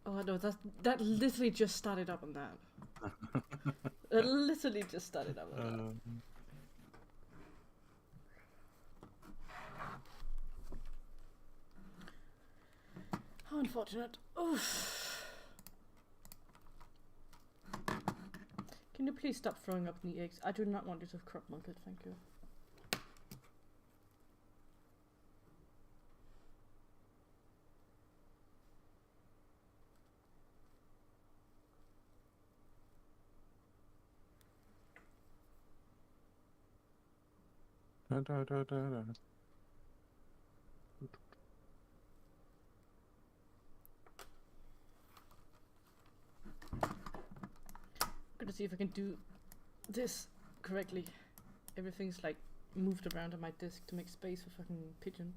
Oh no, that literally just started up on that. It literally just started up on that. How unfortunate. Oof. Can you please stop throwing up the eggs? I do not want you to crop milk it, thank you. I'm gonna see if I can do this correctly. Everything's like moved around on my disk to make space for fucking pigeon.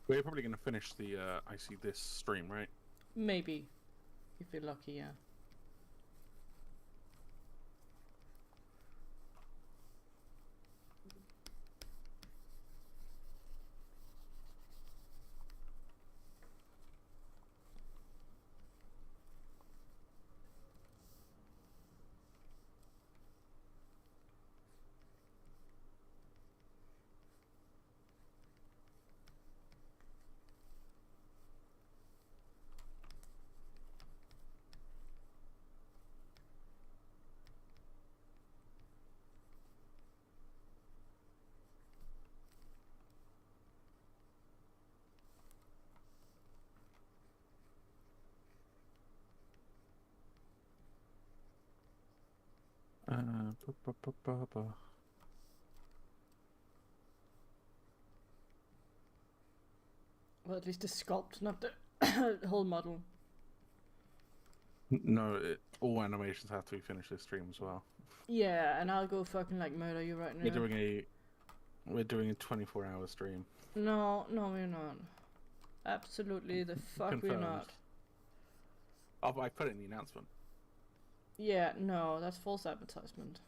We're probably going to finish the this stream, right? Maybe. If you're lucky, yeah. Well, at least the sculpt, not the whole model. No, all animations have to be finished this stream as well. Yeah, and I'll go fucking like murder you right now. We're doing a 24-hour stream. No, we're not. Absolutely the fuck Confirmed. we're not. Oh, I put it in the announcement. Yeah, no, that's false advertisement.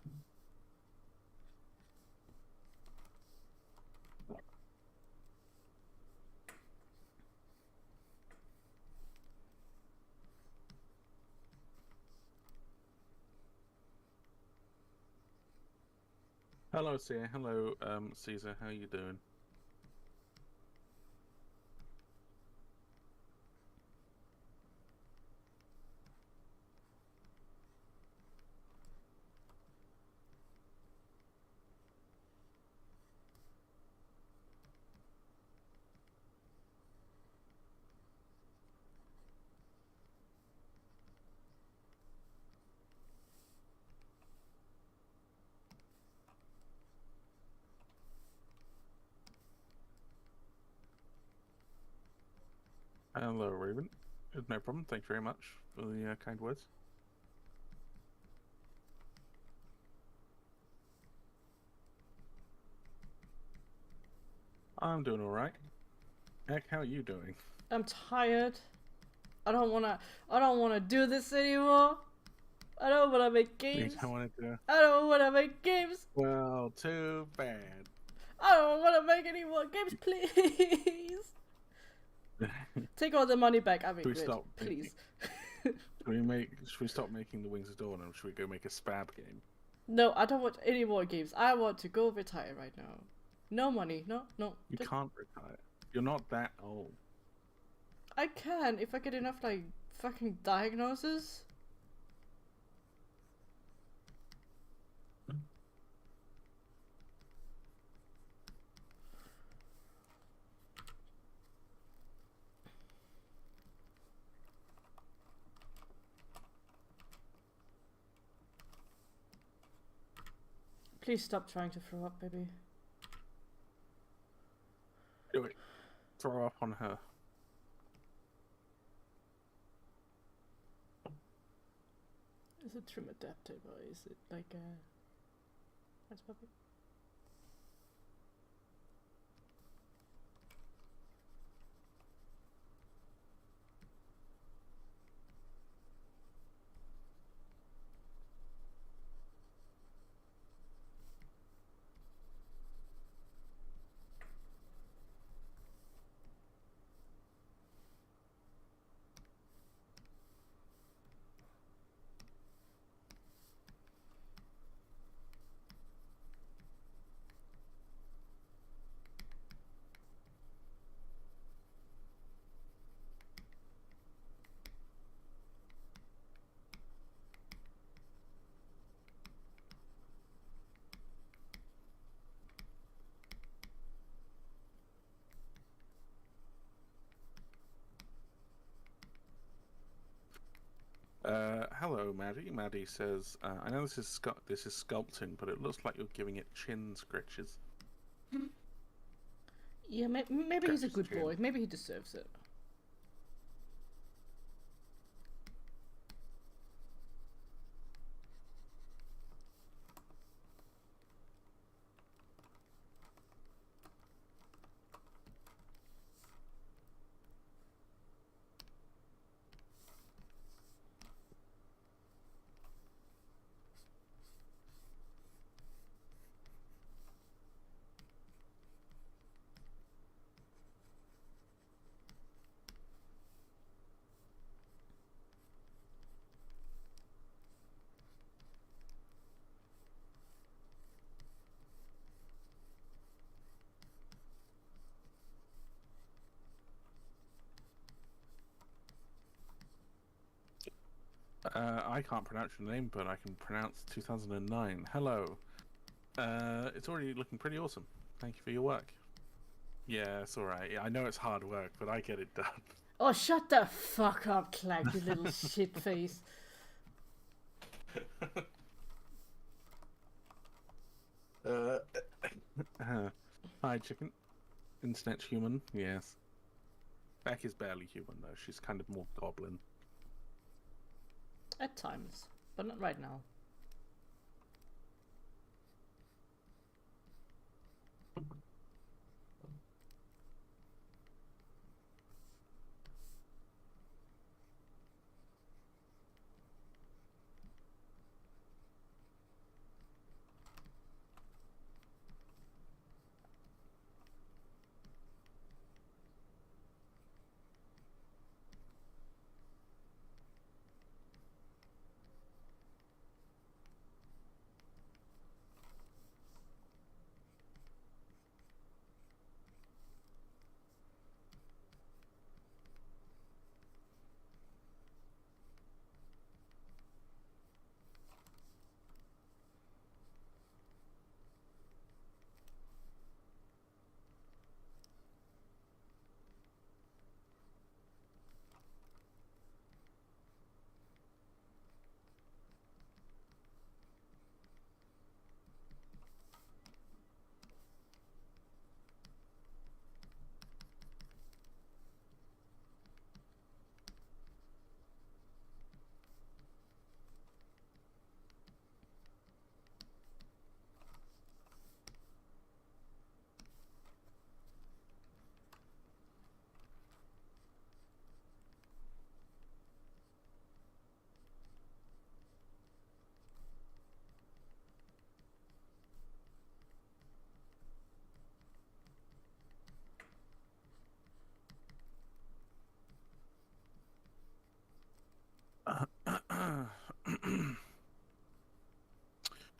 Hello, Sia. Hello, Caesar. How you doing? Hello, Raven. No problem. Thank you very much for the kind words. I'm doing all right. Heck, how are you doing? I'm tired. I don't wanna do this anymore. I don't wanna make games. I don't wanna make games. Well, too bad. I don't wanna make any more games, please. Take all the money back. I mean, please. Should we stop making the Wings of Dawn and should we go make a Spab game? No, I don't want any more games. I want to go retire right now. No money. No. You can't retire. You're not that old. I can if I get enough like fucking diagnoses. Please stop trying to throw up, baby. Do it. Throw up on her. Is it trim adaptive or is it like a... Thanks, puppy. Hello, Maddie. Maddie says, I know this is sculpting, but it looks like you're giving it chin scratches. Yeah, maybe he's a good boy. Maybe he deserves it. I can't pronounce your name, but I can pronounce 2009. Hello. It's already looking pretty awesome. Thank you for your work. Yeah, it's alright. I know it's hard work, but I get it done. Oh, shut the fuck up, Klack, you little shit face. Hi, chicken. Internet human, yes. Beck is barely human, though. She's kind of more goblin. At times, but not right now.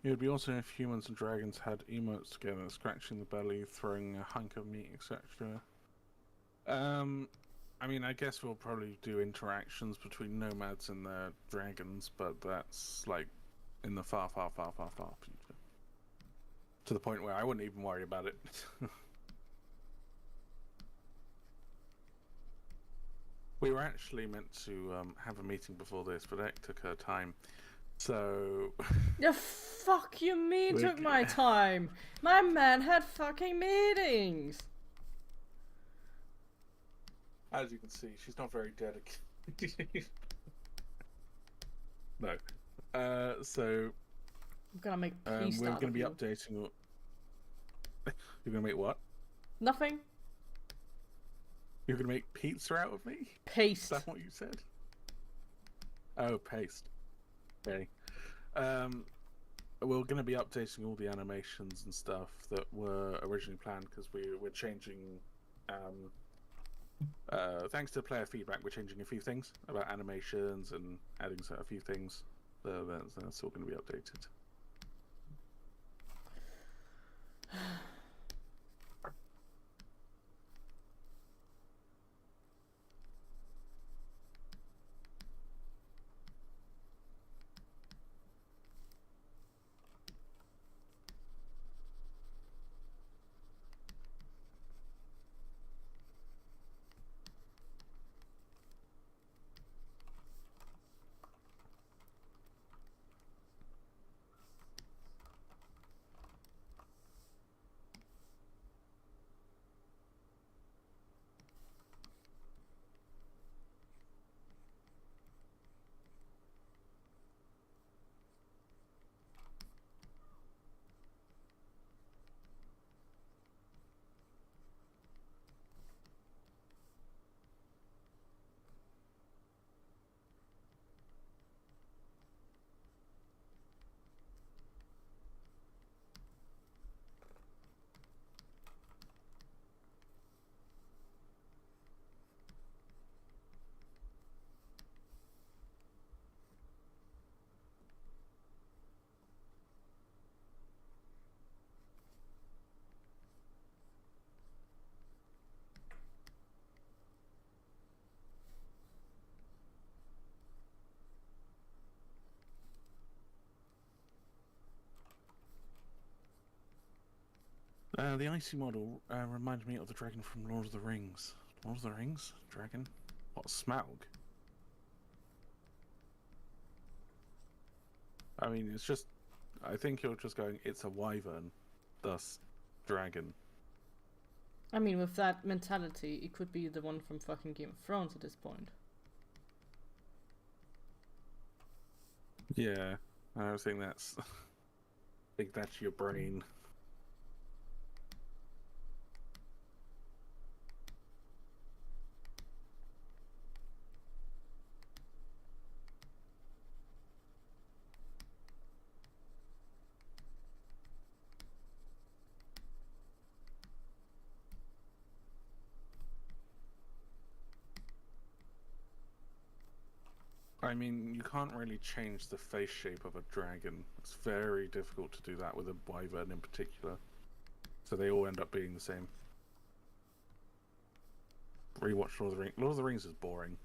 It would be awesome if humans and dragons had emotes together, scratching the belly, throwing a hunk of meat, etc. I mean, I guess we'll probably do interactions between nomads and their dragons, but that's like in the far, far, far, far, far future. To the point where I wouldn't even worry about it. We were actually meant to have a meeting before this, but Ek took her time. So... The fuck you mean took my time? My man had fucking meetings! As you can see, she's not very dedicated. No. So... I'm gonna make peace We're out going of to be you. updating. You're going to make what? Nothing. You're going to make pizza out of me? Paste. Is that what you said? Oh, paste. Okay. We're going to be updating all the animations and stuff that were originally planned because we're changing. Thanks to player feedback, we're changing a few things about animations and adding a few things. So that's all going to be updated. The icy model reminds me of the dragon from Lord of the Rings. Lord of the Rings? Dragon? What, Smaug? I mean, it's just... I think you're just going, it's a wyvern, thus dragon. I mean, with that mentality, it could be the one from fucking Game of Thrones at this point. Yeah, I think that's... I think that's your brain. I mean, you can't really change the face shape of a dragon. It's very difficult to do that with a wyvern in particular. So they all end up being the same. Rewatch Lord of the Rings. Lord of the Rings is boring.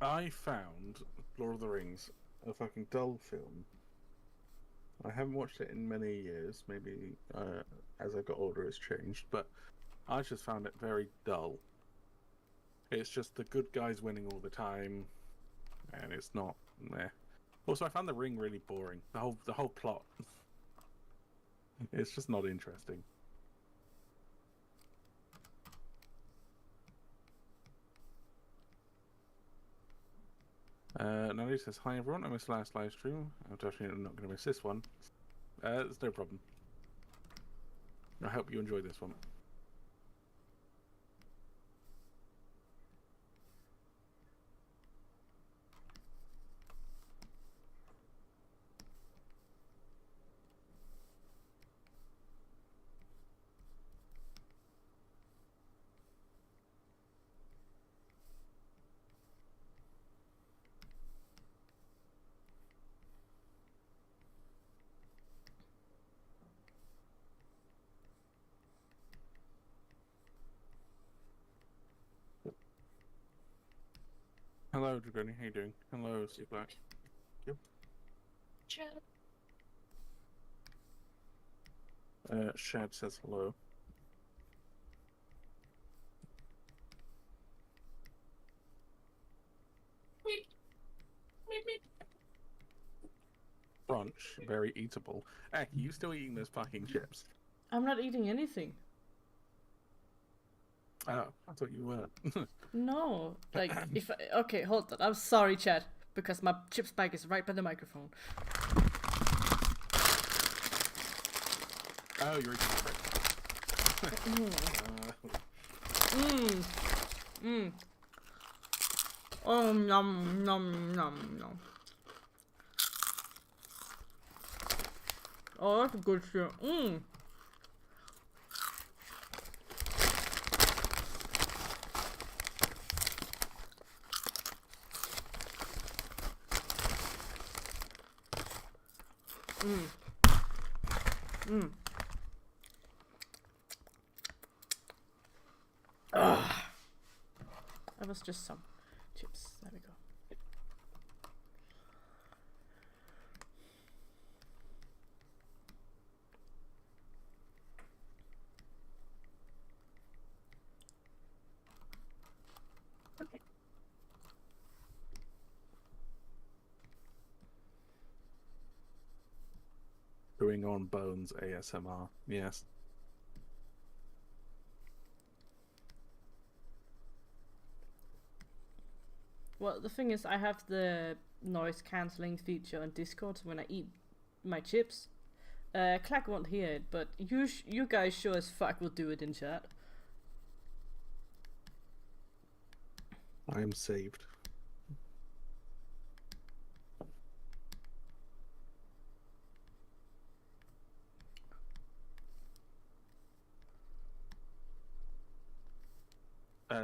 I found Lord of the Rings a fucking dull film. I haven't watched it in many years. Maybe as I got older, it's changed, but I just found it very dull. It's just the good guys winning all the time, and it's not. Meh. Also, I found the ring really boring. The whole plot. It's just not interesting. Natalie says, hi everyone, I missed last live stream. I'm definitely not going to miss this one. There's no problem. I hope you enjoy this one. Hello, Dragoni. How you doing? Hello, Klack. Yep. Shad says hello. Brunch, very eatable. Heck, you still eating those fucking chips? I'm not eating anything. Oh, I thought you were. No, like if okay, hold on. I'm sorry, Chad, because my chips bag is right by the microphone. Oh, you're eating Mmm. Oh, nom nom nom nom. Oh, that's good shit. Mmm. Mmm. Mmm. That was just some chips. There we go. Doing on Bones ASMR. Yes. Well, the thing is, I have the noise cancelling feature on Discord, so when I eat my chips, Klack won't hear it, but you guys sure as fuck will do it in chat. I am saved.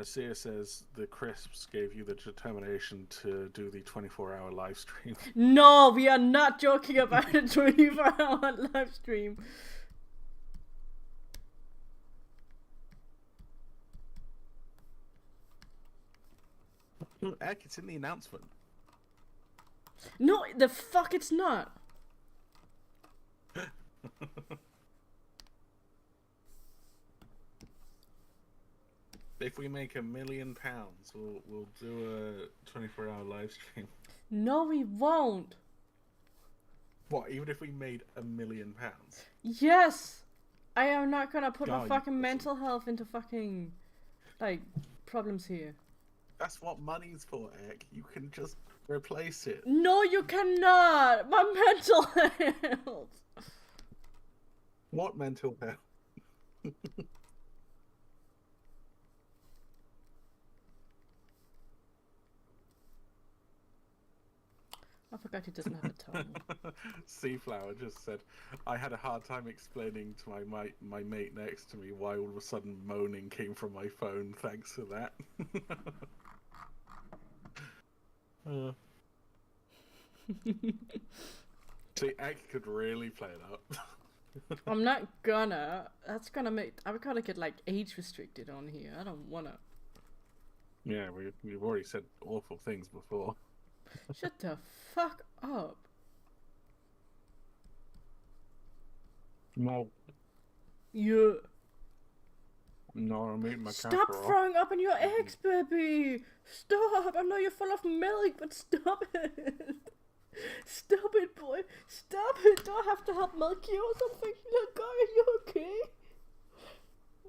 Sia says the crisps gave you the determination to do the 24-hour live stream. No, we are not joking about a 24-hour live stream. Heck, it's in the announcement. No, the fuck it's not. If we make £1 million, we'll do a 24-hour live stream. No, we won't. What? Even if we made £1 million? Yes, I am not gonna put my fucking mental health into fucking like problems here. That's what money's for, Ek. You can just replace it. No, you cannot. My mental health. What mental health? I forgot he doesn't have a tone. Seaflower just said, I had a hard time explaining to my mate next to me why all of a sudden moaning came from my phone. Thanks for that. See, Ek could really play it up. I'm not gonna. That's gonna make. I've gotta get like age restricted on here. I don't wanna. Yeah, we've already said awful things before. Shut the fuck up. No. Yeah. No, I'm eating my Stop throwing up in your eggs, baby! Stop! I know you're full of milk, but stop it! Stop it, boy! Stop it! Do I have to help milk you or something? Look, are you okay?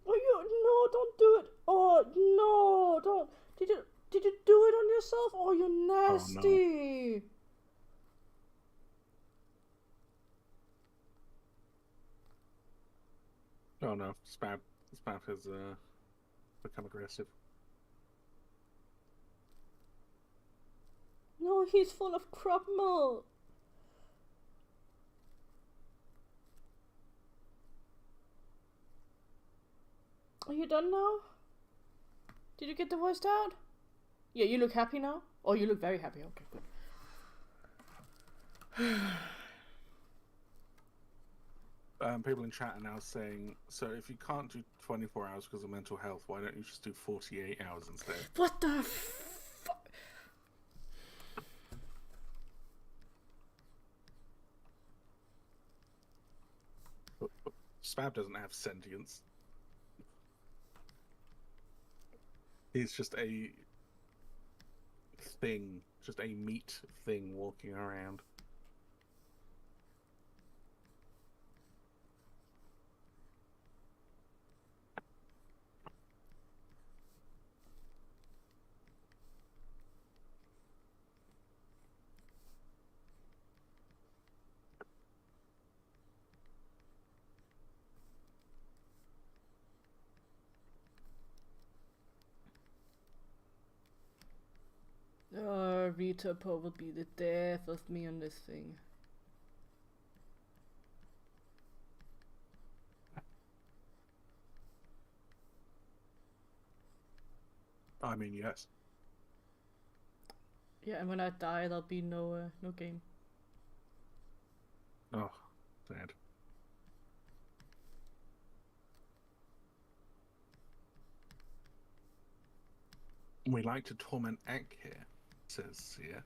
Are you? No, don't do it! Oh, no! Don't! Did you do it on yourself? Oh, you're nasty! Oh no, Spab has become aggressive. No, he's full of crop milk. Are you done now? Did you get the voice out? Yeah, you look happy now? Oh, you look very happy. Okay, good. People in chat are now saying, so if you can't do 24 hours because of mental health, why don't you just do 48 hours instead? What the fuck? Spab doesn't have sentience. He's just a thing, just a meat thing walking around. Vita will be the death of me on this thing. I mean, yes. Yeah, and when I die, there'll be no game. Oh, sad. We like to torment Egg here, says Sia.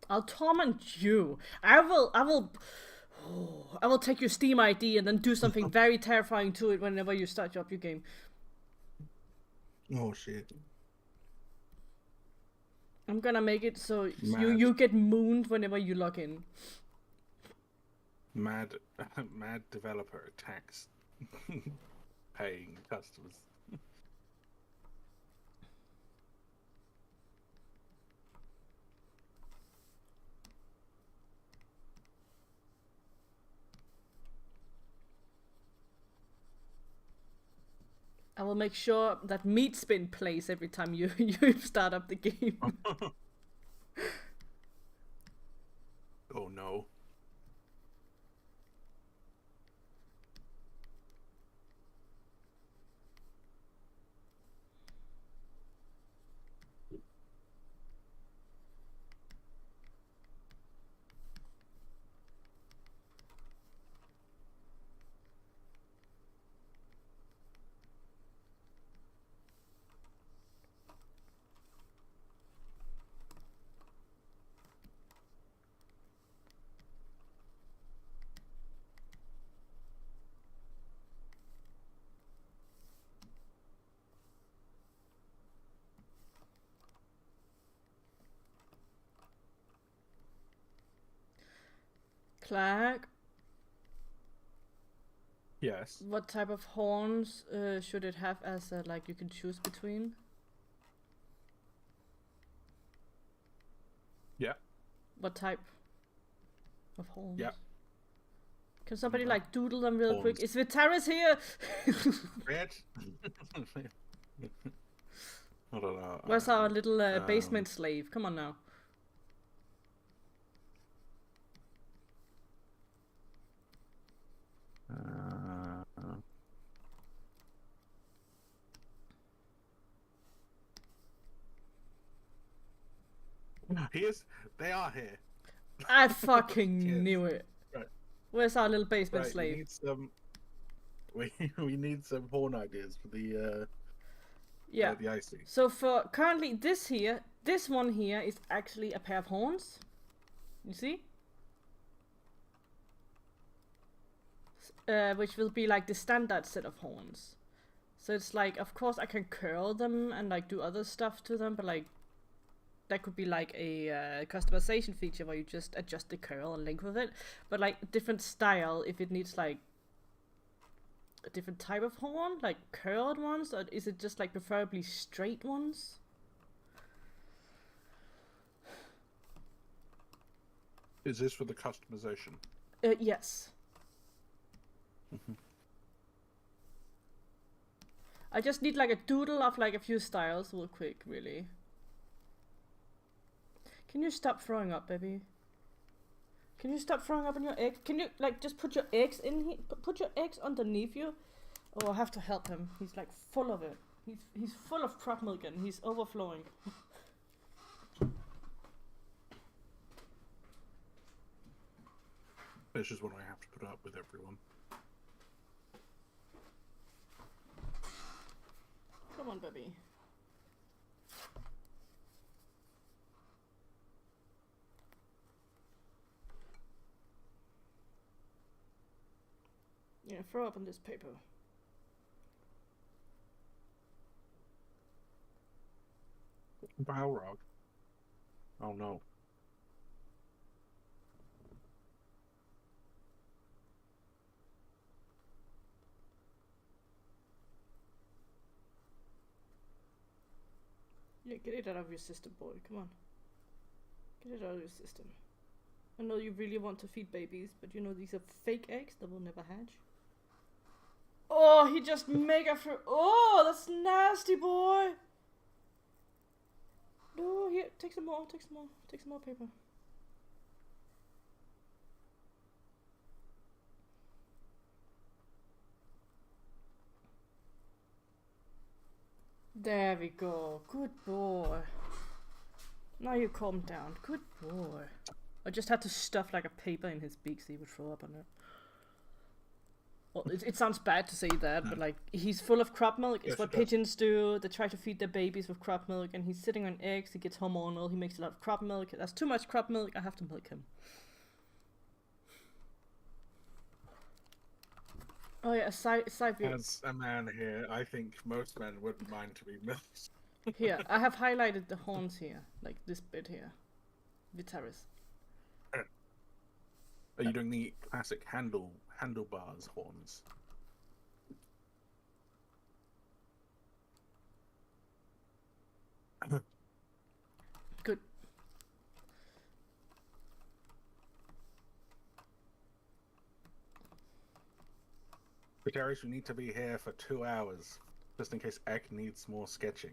I'll torment you. I will take your Steam ID and then do something very terrifying to it whenever you start up your game. Oh shit. I'm gonna make it so you get mooned whenever you log in. Mad developer attacks paying customers. I will make sure that meat spin plays every time you start up the game. Oh no. Klack, Yes. what type of horns should it have as like you can choose between? Yeah. What type of horns? Yeah. Can somebody like doodle them real quick? Horns. Is Vitaris here? Red. I don't know. Where's our little basement slave? Come on now. They are here. I fucking Yes. knew it. Right. Where's our little basement Right, slave? we need some. We need some horn ideas for the Yeah. the icy. So for currently this one here is actually a pair of horns. You see? Which will be like the standard set of horns. So it's like, of course I can curl them and like do other stuff to them, but like that could be like a customization feature where you just adjust the curl and length of it. But like a different style if it needs like a different type of horn, like curled ones, or is it just like preferably straight ones? Is this for the customization? Yes. I just need like a doodle of like a few styles real quick, really. Can you stop throwing up, baby? Can you stop throwing up on your eggs? Can you like just put your eggs in here? Put your eggs underneath you? Oh, I have to help him. He's like full of it. He's full of crop milk and he's overflowing. This is what I have to put up with everyone. Come on, baby. Yeah. Yeah, throw up on this paper. Balrog. Oh no. Yeah, get it out of your system, boy. Come on. Get it out of your system. I know you really want to feed babies, but you know these are fake eggs that will never hatch. Oh, he just mega through. Oh, that's nasty, boy. No, here, take some more, take some more, take some more paper. There we go. Good boy. Now you calm down. Good boy. I just had to stuff like a paper in his beak so he would throw up on it. Well, it sounds bad to say that, but like, he's full of crab milk. It's what pigeons do. They try to feed their babies with crab milk, and he's sitting on eggs. He gets hormonal. He makes a lot of crab milk. That's too much crab milk. I have to milk him. Oh yeah, side view. As a man here, I think most men wouldn't mind to be milked. Here, I have highlighted the horns here, like this bit here. Vitaris. Are you doing the classic handlebars horns? Good. Darius, we need to be here for 2 hours, just in case Ek needs more sketching.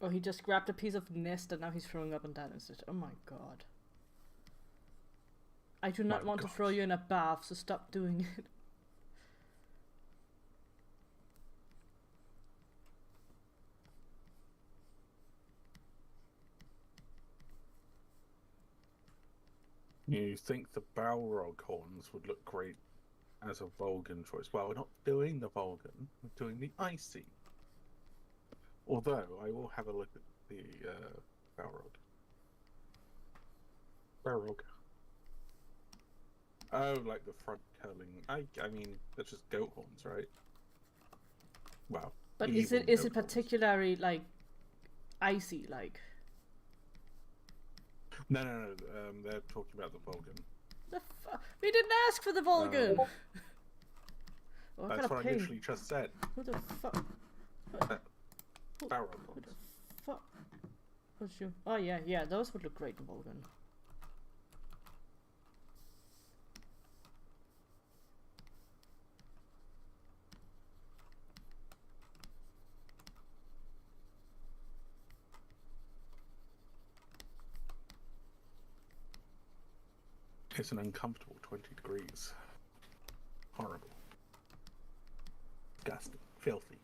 Oh, he just grabbed a piece of nest and now he's throwing up on that instead. Oh my god. I do not want to throw you in a bath, so stop doing it. You think the Balrog horns would look great as a Vulcan choice? Well, we're not doing the Vulcan, we're doing the Icy. Although, I will have a look at the Balrog. Balrog. Oh, like the front curling. I mean, that's just goat horns, right? Wow. But is it particularly like icy like? No. They're talking about the Vulcan. We didn't ask for the Vulcan. Oh, that's what I literally just said. Who the fuck? Balrog Who horns. the fuck? What's you? Oh yeah, those would look great in Vulcan. It's an uncomfortable 20 degrees. Horrible. Disgusting. Filthy.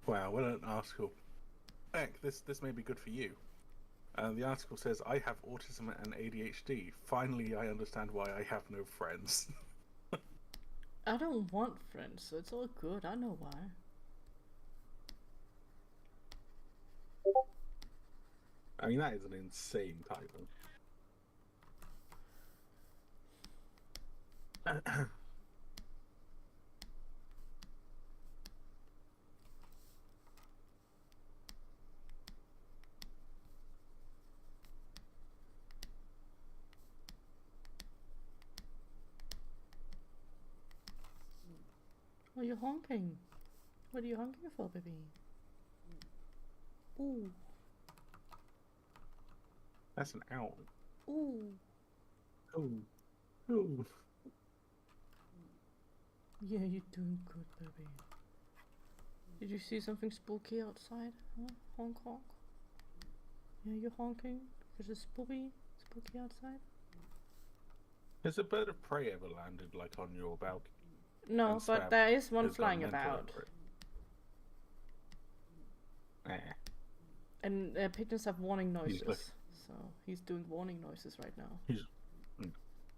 Wow, what an article. Heck, this may be good for you. The article says, I have autism and ADHD. Finally, I understand why I have no friends. I don't want friends, so it's all good. I know why. I mean, that is an insane title. Oh, you're honking. What are you honking for, baby? Ooh. That's an owl. Ooh. Ooh. Ooh. Yeah, you're doing good, baby. Did you see something spooky outside? Huh? Honk honk. Yeah, you're honking because it's spooky outside. Has a bird of prey ever landed, like, on your balcony? No, but there is one flying about. Eh. And pigeons have warning noises, He's so he's doing warning noises right now. He's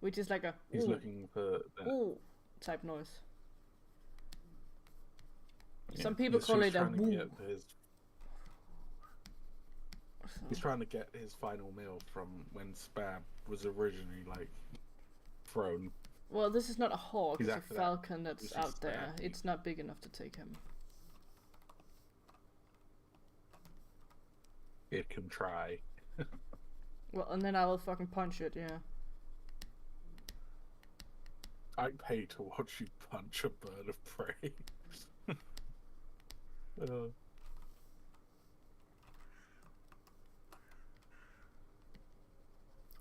which is like a he's looking for that. ooh type noise. Yeah, Some people call it a woo. He's trying to get his final meal from when Spab was originally like thrown. Well, this is not a hawk, it's a falcon that's This out is there. Spab. It's not big enough to take him. It can try. Well, and then I will fucking punch it, yeah. I'd pay to watch you punch a bird of prey.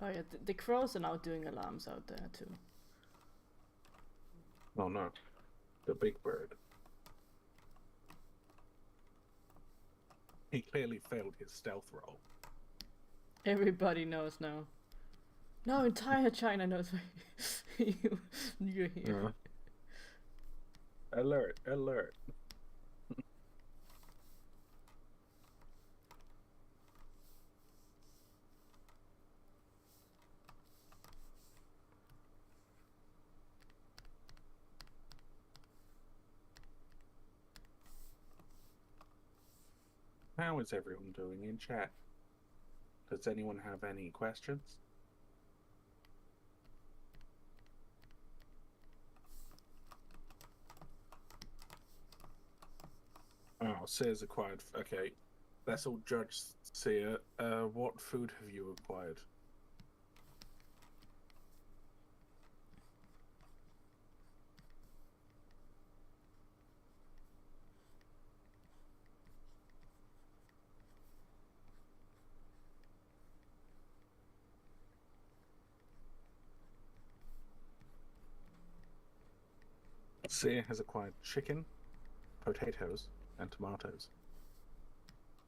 Oh yeah, the crows are now doing alarms out there too. Oh no, the big bird. He clearly failed his stealth roll. Everybody knows now. No, entire China knows you're here. Alert, alert. How is everyone doing in chat? Does anyone have any questions? Oh, Sear's acquired. Okay, let's all judge Sear. What food have you acquired? Sear has acquired chicken, potatoes, and tomatoes.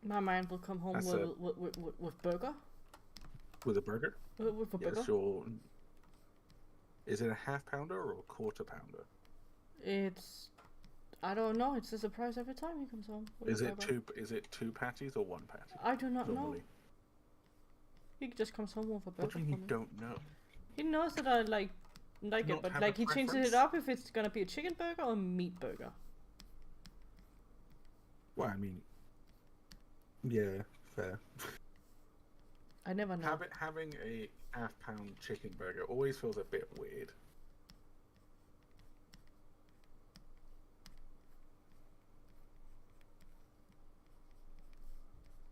My man will come home with burger. With a burger? With a burger? Yes, is it a half pounder or a quarter pounder? It's... I don't know. It's a surprise every time he comes home. Is it two patties or one patty? I do not normally know. He just comes home with a burger. What do you mean you don't know? He knows that I like it, but like he changes it up if it's gonna be a chicken burger or a meat burger. Well, I mean, yeah, fair. I never know. Having a half-pound chicken burger always feels a bit weird.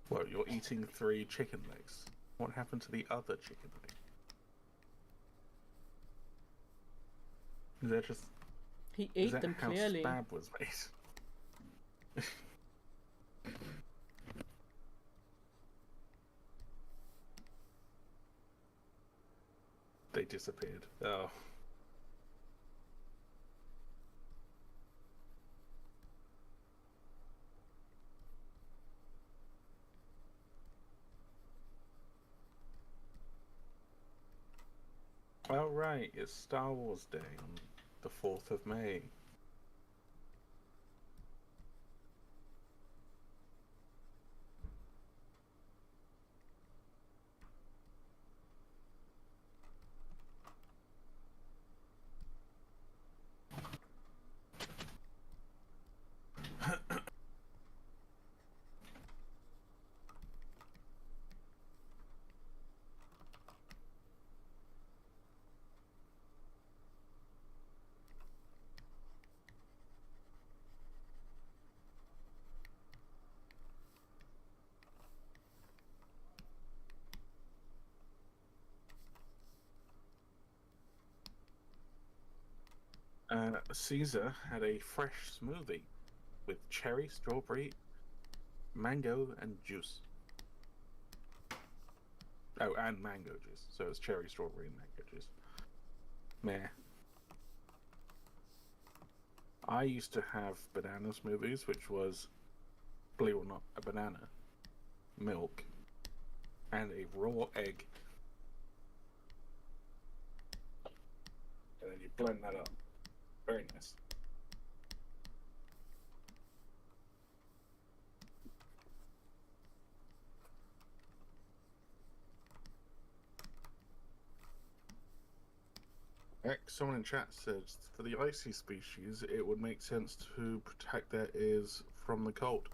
Well, you're eating 3 chicken legs. What happened to the other chicken leg? Is that just... He ate them clearly. Is that how Spab was made? They disappeared. Oh. Oh right, it's Star Wars Day on the 4th of May. Caesar had a fresh smoothie with cherry, strawberry, mango, and juice. Oh, and mango juice. So it's cherry, strawberry, and mango juice. Meh. I used to have banana smoothies, which was, believe it or not, a banana, milk, and a raw egg. And then you blend that up. Very nice. Someone in chat says for the icy species, it would make sense to protect their ears from the cold.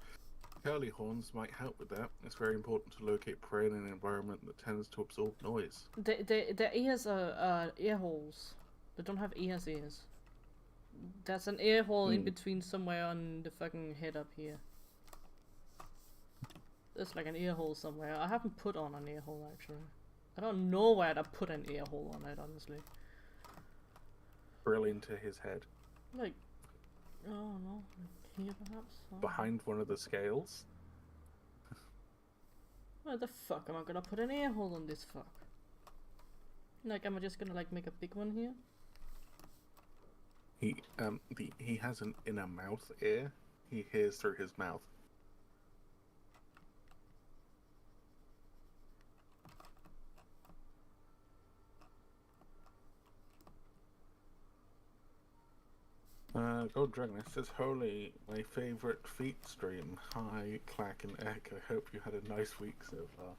Curly horns might help with that. It's very important to locate prey in an environment that tends to absorb noise. Their ears are ear holes. They don't have ears. There's an ear hole in between somewhere on the fucking head up here. There's like an ear hole somewhere. I haven't put on an ear hole actually. I don't know where to put an ear hole on it, honestly. Drill into his head. Like, oh no, here perhaps? Oh. Behind one of the scales. Where the fuck am I gonna put an ear hole on this fuck? Like, am I just gonna like make a big one here? He has an inner mouth ear. He hears through his mouth. Gold Dragon says, "Holy, my favorite feet stream. Hi, Klack and Ek. I hope you had a nice week so far."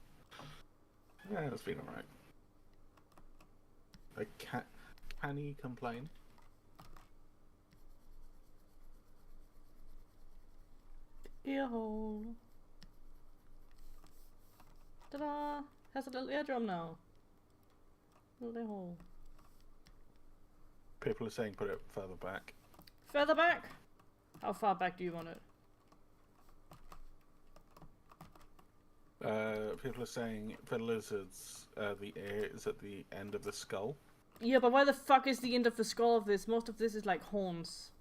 Yeah, it's been alright. Can he complain? Ear hole. Ta-da! Has a little eardrum now. Little ear hole. People are saying put it further back. Further back? How far back do you want it? People are saying for lizards, the ear is at the end of the skull. Yeah, but where the fuck is the end of the skull of this? Most of this is like horns.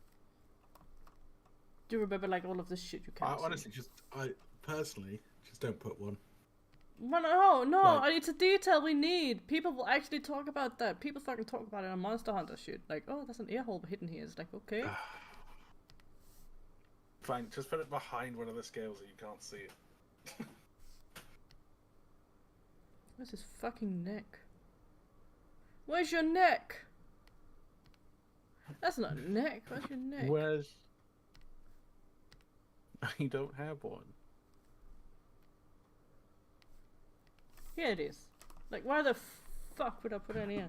Do you remember like all of this shit you can't see? Honestly, I personally just don't put one. No, Like, it's a detail we need. People will actually talk about that. People fucking talk about it on Monster Hunter shit. Like, oh, there's an ear hole hidden here. It's like, okay. Fine, just put it behind one of the scales so you can't see it. Where's his fucking neck? Where's your neck? That's not a neck. Where's your neck? Where's... You don't have one. Here it is. Like, why the fuck would I put it in here?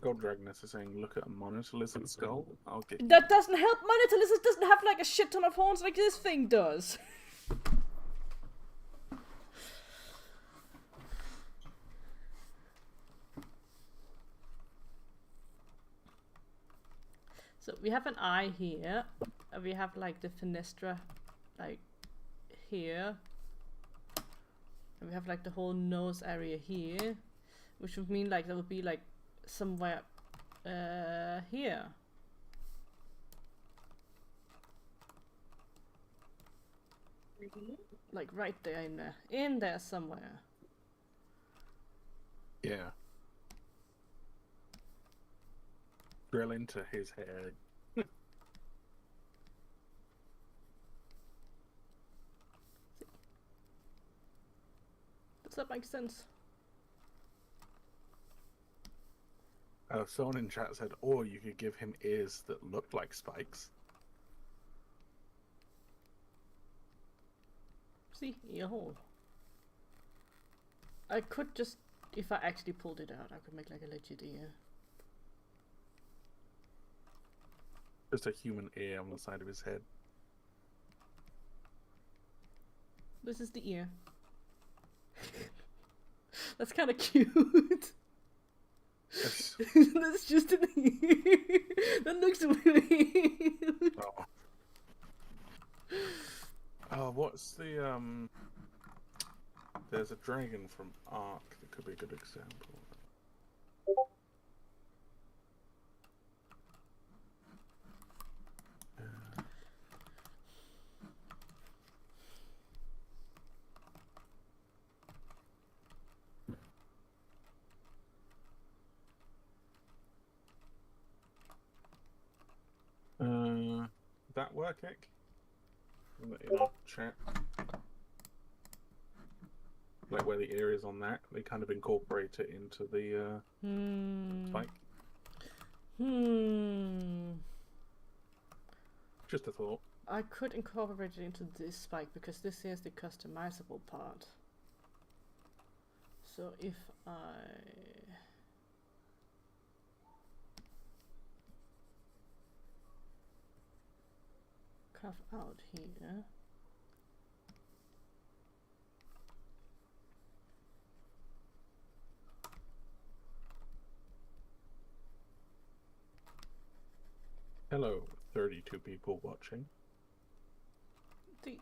Gold Dragon is saying, look at a monitor lizard skull. I'll get you. That doesn't help. Monitor lizard doesn't have like a shit ton of horns like this thing does. So we have an eye here. We have like the fenestra like here. And we have like the whole nose area here. Which would mean like there would be like somewhere here. Like right there in there. In there somewhere. Yeah. Drill into his head. Does that make sense? Someone in chat said, or you could give him ears that look like spikes. See, ear hole. I could just, if I actually pulled it out, I could make like a legit ear. Just a human ear on the side of his head. This is the ear. That's kind of cute. That's just an ear. That looks weird. Oh, what's the There's a dragon from Ark that could be a good example. That work, Ek? In our chat. Like where the ear is on that, they kind of incorporate it into the spike. Just a thought. I could incorporate it into this spike because this is the customizable part. So if I carve out here. Hello, 32 people watching.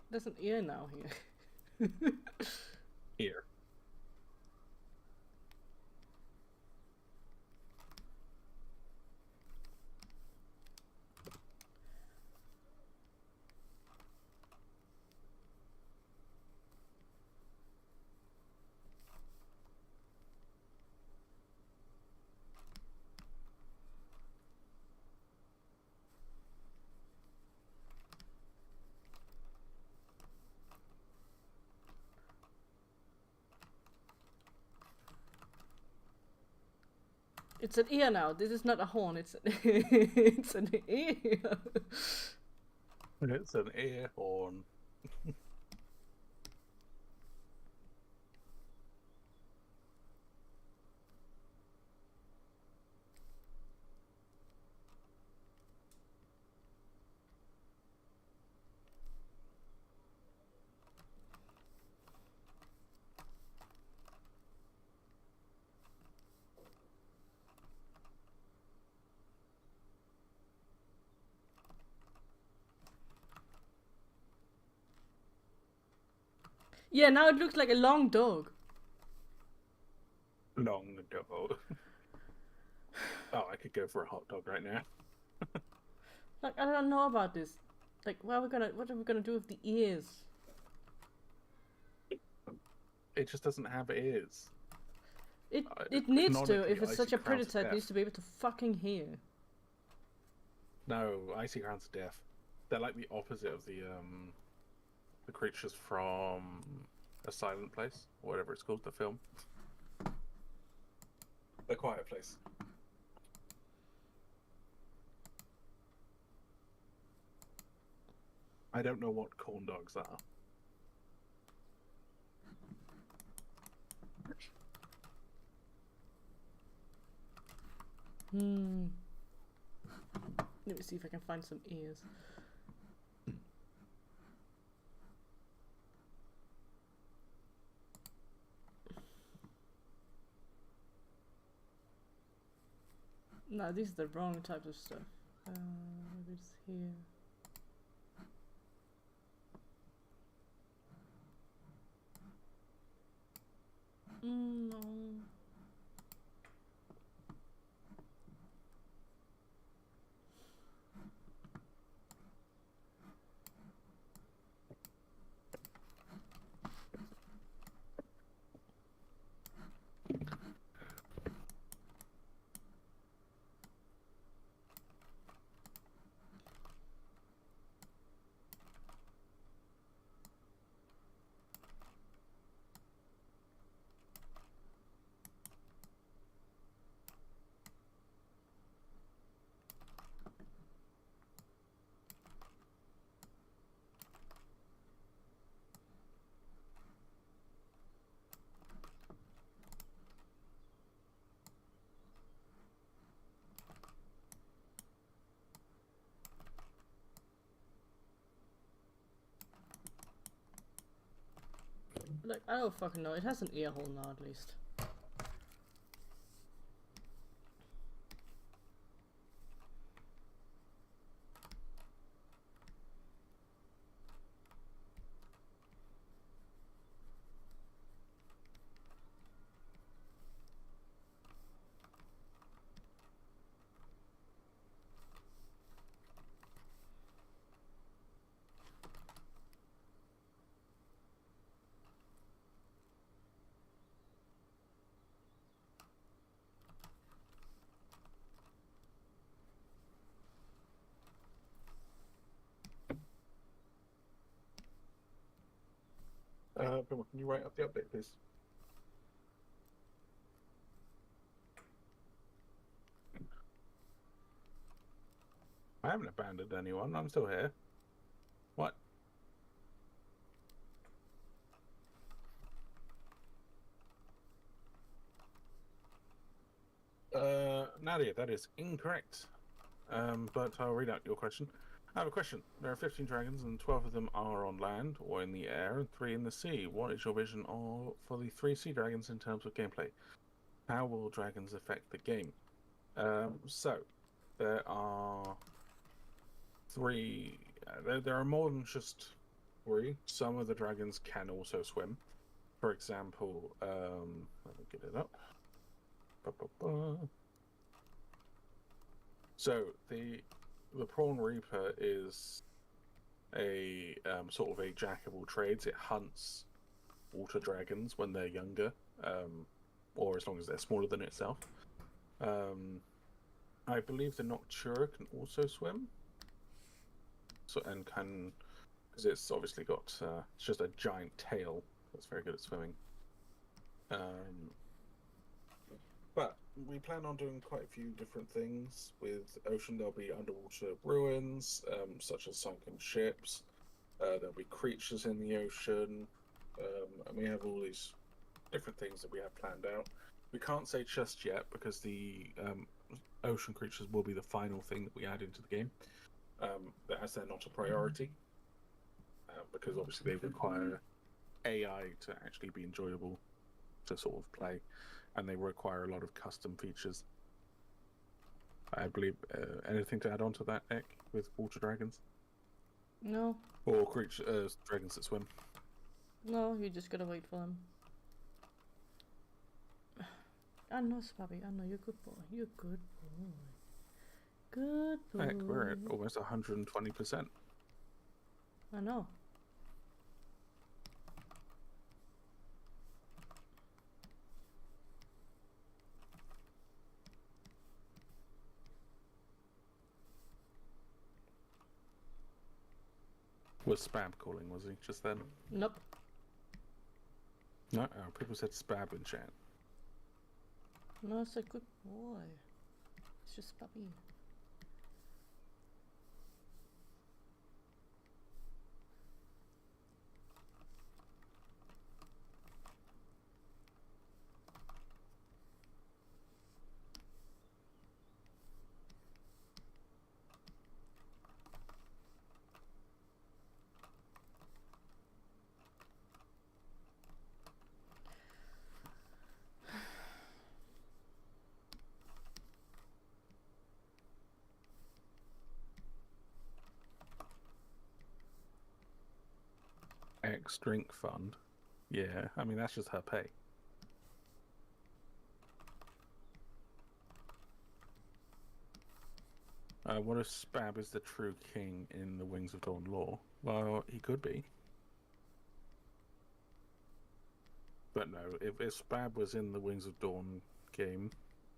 There's an ear now here. Here. It's an ear now. This is not a horn. It's it's an ear. It's an air horn. Yeah, now it looks like a long dog. Long dog. Oh, I could go for a hot dog right now. Like, I don't know about this. Like, what are we gonna do with the ears? It just doesn't have ears. It needs to. canonically, If it's such a IcyCrown's predator, it deaf. needs to be able to fucking hear. No, IcyCrown's deaf. They're like the opposite of the creatures from A Silent Place, or whatever it's called, the film. The Quiet Place. I don't know what corn dogs are. Let me see if I can find some ears. No, these are the wrong types of stuff. Maybe it's here. No. Like, I don't fucking know. It has an ear hole now, at least. Can you write up the update, please? I haven't abandoned anyone. I'm still here. What? Nadia, that is incorrect. But I'll read out your question. I have a question. There are 15 dragons, and 12 of them are on land or in the air, and 3 in the sea. What is your vision for the 3 sea dragons in terms of gameplay? How will dragons affect the game? So, there are 3. There are more than just 3. Some of the dragons can also swim. For example, let me get it up. So the Prawn Reaper is a sort of a jack of all trades. It hunts water dragons when they're younger, or as long as they're smaller than itself. I believe the Noctura can also swim, because it's obviously got it's just a giant tail that's very good at swimming. But we plan on doing quite a few different things with ocean. There'll be underwater ruins, such as sunken ships. There'll be creatures in the ocean, and we have all these different things that we have planned out. We can't say just yet because the ocean creatures will be the final thing that we add into the game, as they're not a priority, because obviously they require AI to actually be enjoyable to sort of play, and they require a lot of custom features. I believe anything to add on to that, Ek, with water dragons? No. Or dragons that swim? No, you just gotta wait for them. I know, Spappy. I know you're a good boy. You're a good boy. Good boy. Heck, we're at almost 120%. I know. Was Spab calling, was he, just then? Nope. No, people said Spab in chat. No, it's a good boy. It's just Spappy. X drink fund. Yeah, I mean, that's just her pay. What if Spab is the true king in the Wings of Dawn lore? Well, he could be. But no, if Spab was in the Wings of Dawn game,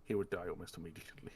he would die almost immediately.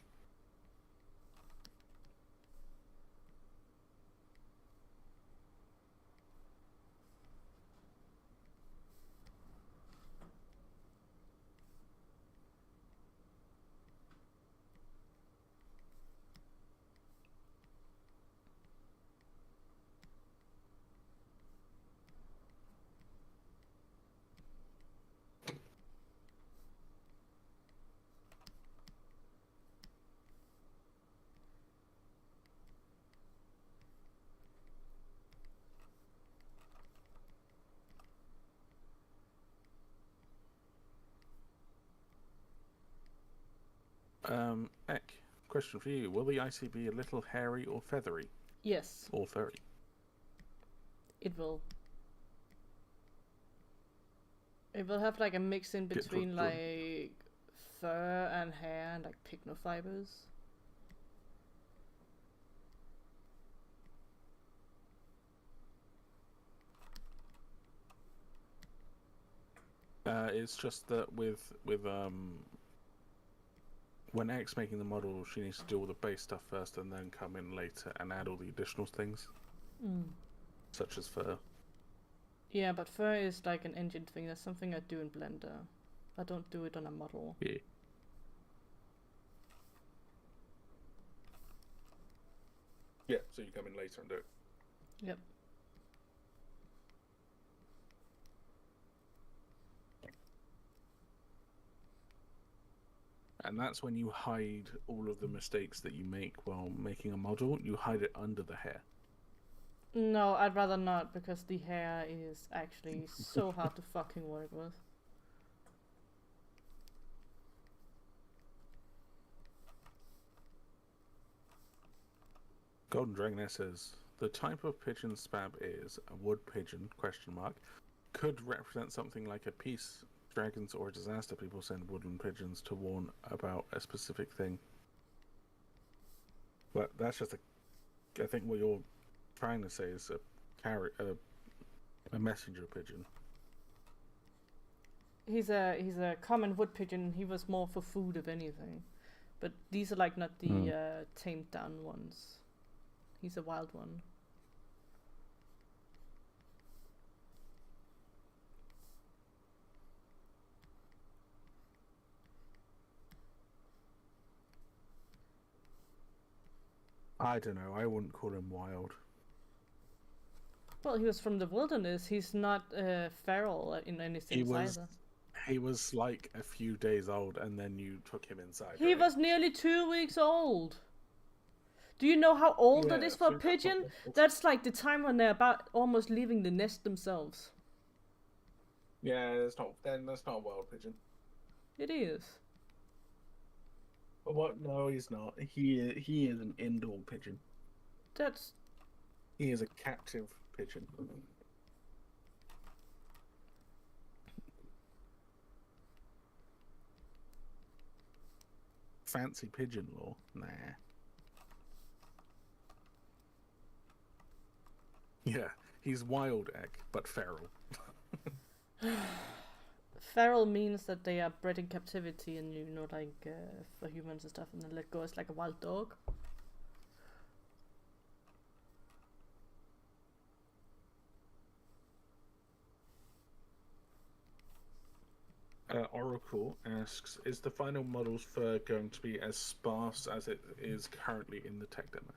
Ek, question for you. Will the icy be a little hairy or feathery? Yes. Or furry? It will. It will have like a mix in between like fur and hair and like pycnofibers. It's just that with when Ek's making the model, she needs to do all the base stuff first and then come in later and add all the additional things. Such as fur. Yeah, but fur is like an engine thing. That's something I do in Blender. I don't do it on a model. Yeah. Yeah, so you come in later and do it. Yep. and that's when you hide all of the mistakes that you make while making a model. You hide it under the hair. No, I'd rather not, because the hair is actually so hard to fucking work with. Golden Dragoness says, the type of pigeon spab is a wood pigeon, question mark, could represent something like a peace, dragons, or a disaster. People send woodland pigeons to warn about a specific thing. But that's just I think what you're trying to say is a messenger pigeon. He's a common wood pigeon. He was more for food, if anything. But these are like not the tamed down ones. He's a wild one. I don't know. I wouldn't call him wild. Well, he was from the wilderness. He's not feral in any sense either. He was like a few days old, and then you took him inside. He was nearly 2 weeks old. Do you know how old that is for a pigeon? That's like the time when they're about almost leaving the nest themselves. Yeah, that's not a wild pigeon. It is. What? No, he's not. He is an indoor pigeon. He is a captive pigeon. Fancy pigeon law? Nah. Yeah, he's wild egg, but feral. Feral means that they are bred in captivity, and like for humans and stuff, and then let go as like a wild dog. Oracle asks, is the final model's fur going to be as sparse as it is currently in the tech demo?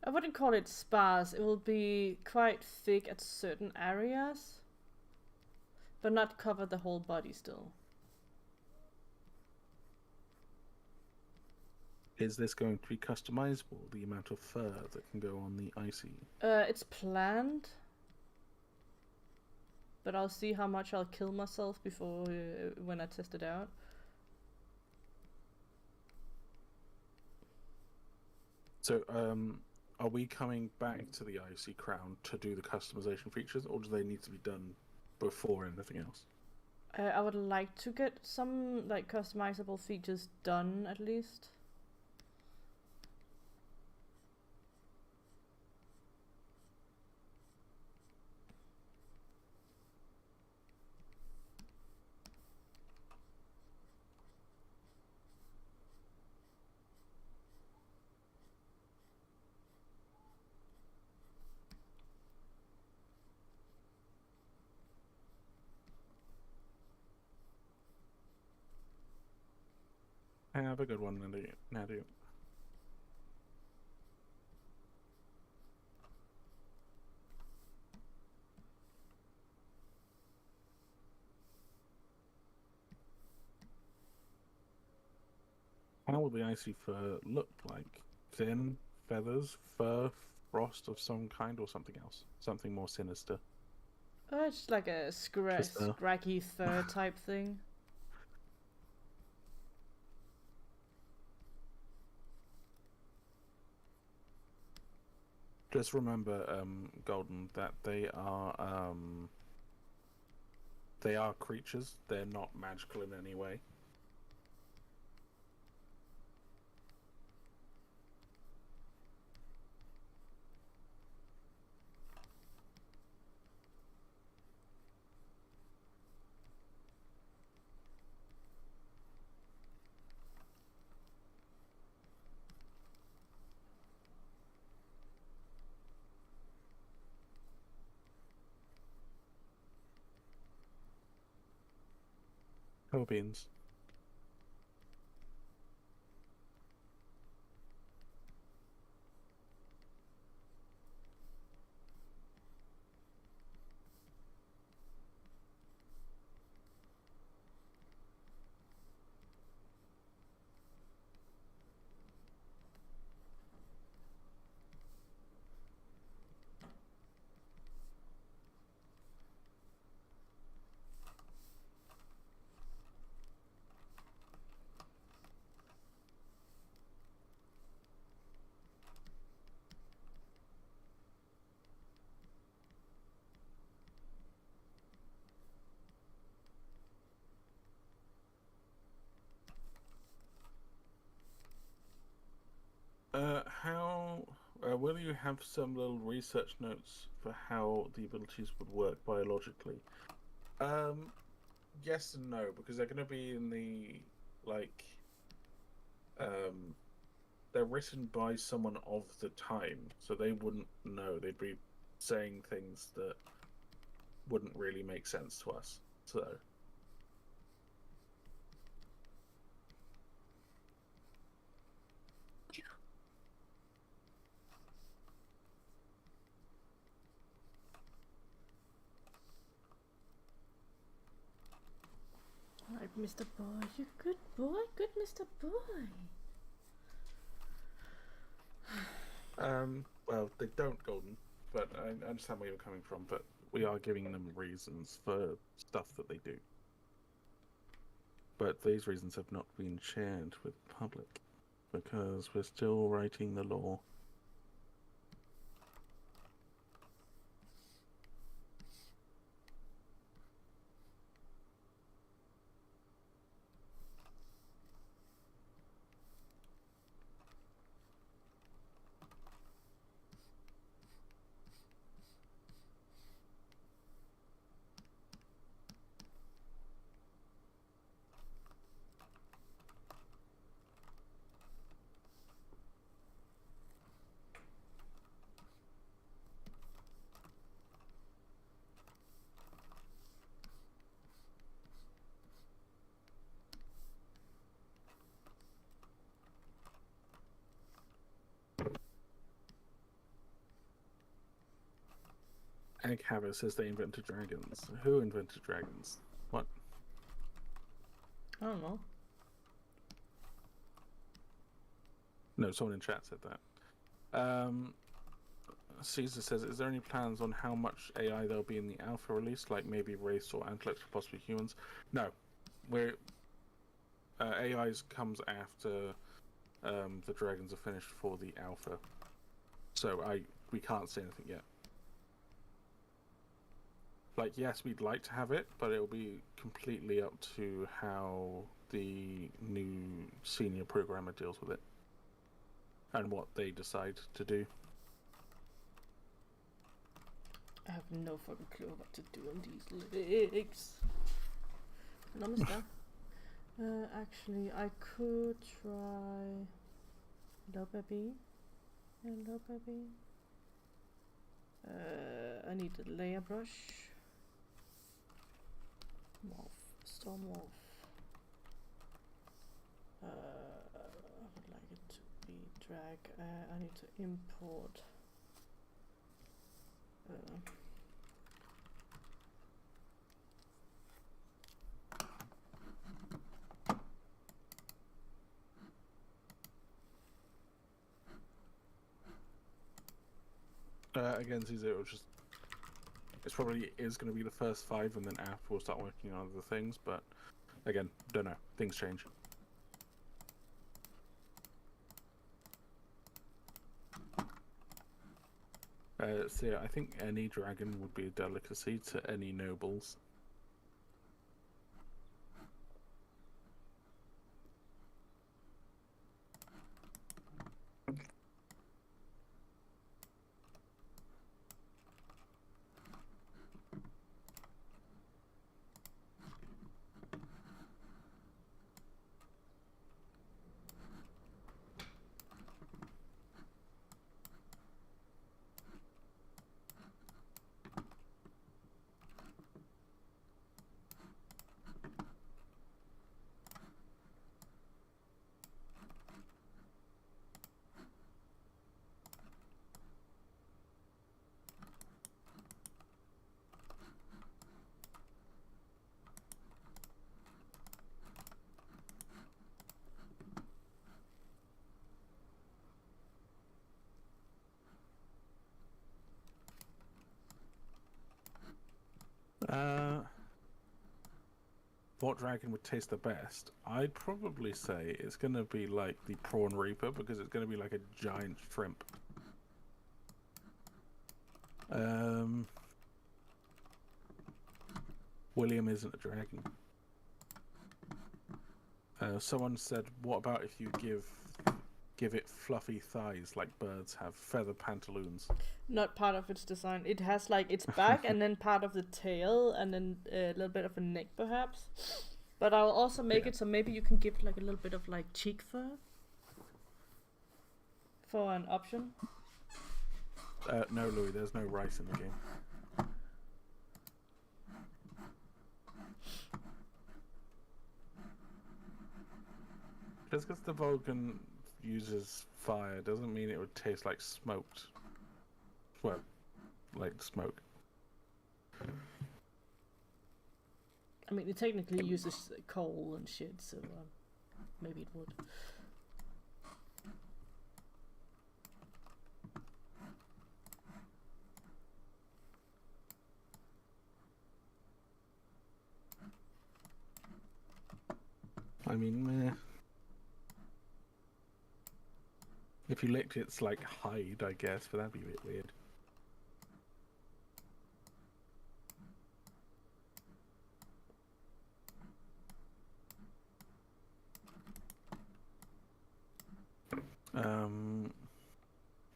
I wouldn't call it sparse. It will be quite thick at certain areas, but not cover the whole body still. Is this going to be customizable, the amount of fur that can go on the Icy? It's planned, but I'll see how much I'll kill myself before when I test it out. So, are we coming back to the IcyCrown to do the customization features, or do they need to be done before anything else? I would like to get some like customizable features done at least. Have a good one, Nadu. How will the icy fur look like? Thin, feathers, fur, frost of some kind, or something else? Something more sinister? It's like a scraggy fur type thing. Just remember, Golden, that they are creatures. They're not magical in any way. Oh, beans. How will you have some little research notes for how the abilities would work biologically? Yes and no, because they're going to be in the like they're written by someone of the time, so they wouldn't know. They'd be saying things that wouldn't really make sense to us. So Right, Mr. Boy, you good boy, good Mr. Boy. well, they don't, Golden, but I understand where you're coming from, but we are giving them reasons for stuff that they do. But these reasons have not been shared with the public, because we're still writing the law. Egg Haver says they invented dragons. Who invented dragons? What? I don't know. No, someone in chat said that. Caesar says, is there any plans on how much AI there'll be in the alpha release, like maybe race or intellect, or possibly humans? No. We're AI's comes after the dragons are finished for the alpha. So we can't say anything yet. Like, yes, we'd like to have it, but it'll be completely up to how the new senior programmer deals with it and what they decide to do. I have no fucking clue what to do on these legs. Namaste. Actually, I could try. Hello, baby. Hello, baby. I need a layer brush. Morph. Storm morph. I would like it to be drag. I need to import. Again, Caesar, it's probably is going to be the first 5, and then after we'll start working on other things. But again, don't know. Things change. So yeah, I think any dragon would be a delicacy to any nobles. What dragon would taste the best? I'd probably say it's going to be like the prawn reaper, because it's going to be like a giant shrimp. William isn't a dragon. Someone said, what about if you give give it fluffy thighs like birds have feather pantaloons. Not part of its design. It has like its back and then part of the tail and then a little bit of a neck perhaps. But I'll also make it so maybe you can give like a little bit of like cheek fur for an option. No, Louis, there's no rice in the game. Just because the Vulcan uses fire doesn't mean it would taste like smoked. Well, like smoke. I mean, it technically uses coal and shit, so maybe it would. I mean, meh. If you licked its like hide, I guess, but that'd be a bit weird.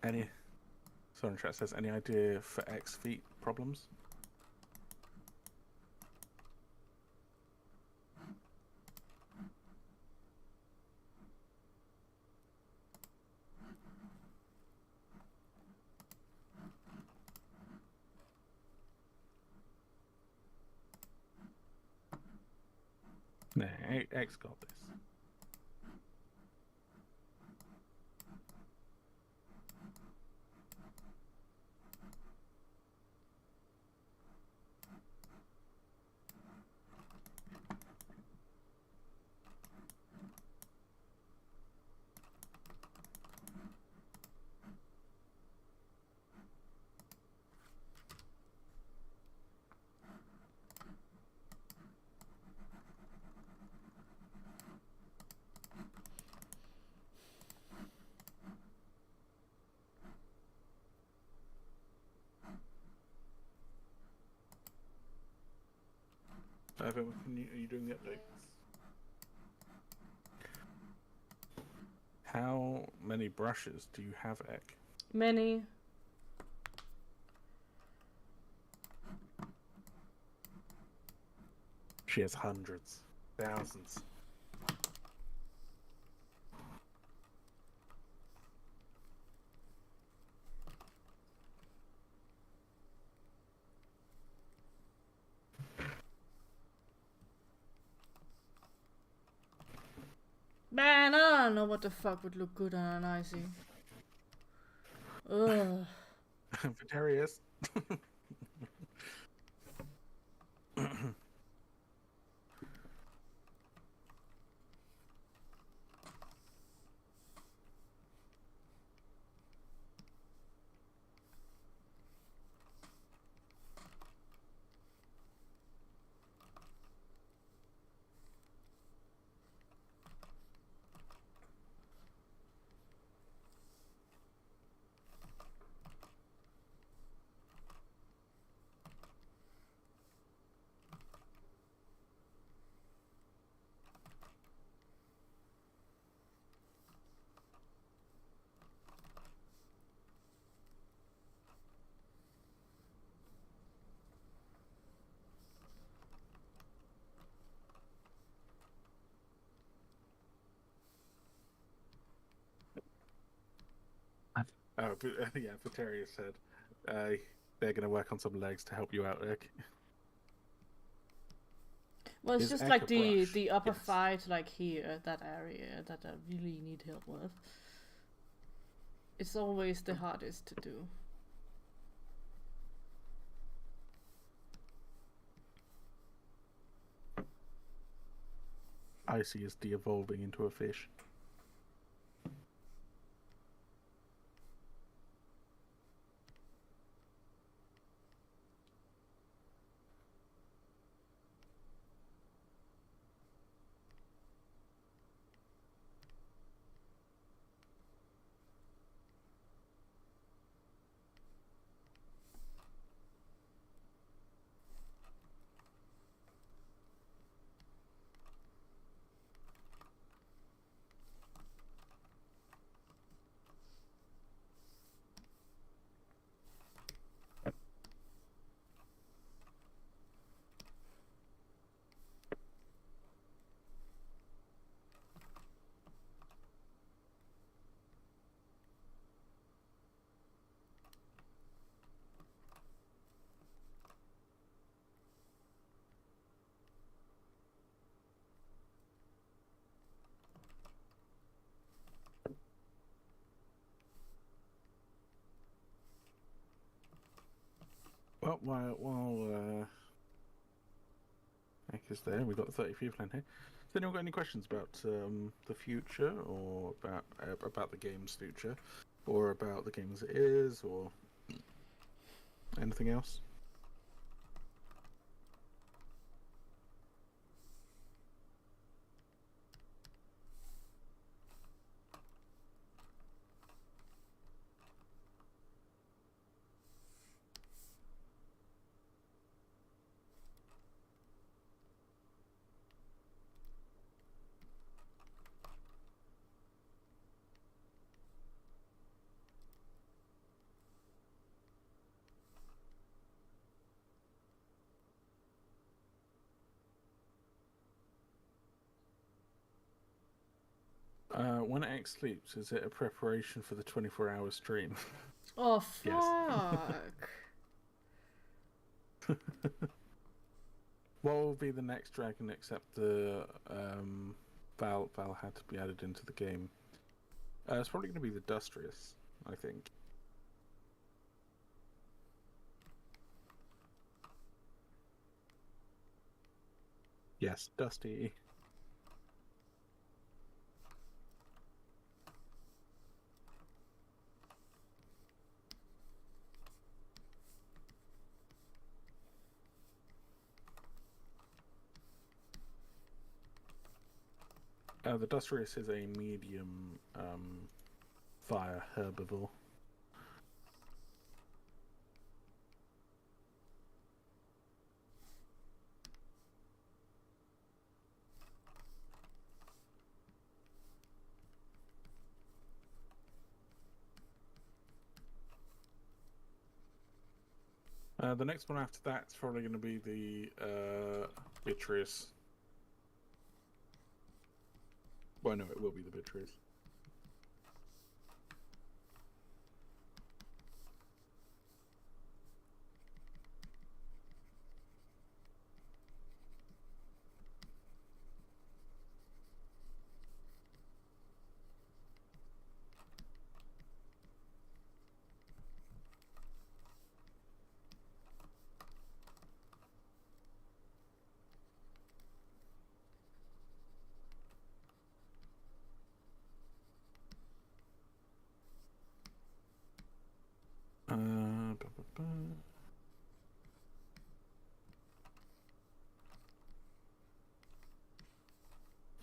Any? Sorry, chat says any idea for X feet problems? Nah, X got this. Are you doing the update? How many brushes do you have, Ek? Many. She has hundreds, thousands. Man, I don't know what the fuck would look good on an icy. Ugh. Vitarius. Oh, yeah, Vitarius said they're going to work on some legs to help you out, Ek. Well, it's Is just Ek like a the brush? upper Yes. thigh to like here, that area that I really need help with. It's always the hardest to do. Icy is de-evolving into a fish. while Nick is there, we've got 30 people in here. Has anyone got any questions about the future, or about the game's future, or about the game as it is, or anything else? When X sleeps, is it a preparation for the 24-hour stream? Oh, fuck. What will be the next dragon except the Val had to be added into the game? It's probably going to be the Dustrious, I think. Yes, Dusty. The Dustrious is a medium fire herbivore. The next one after that's probably going to be the Beatrice. Well, no, it will be the Beatrice.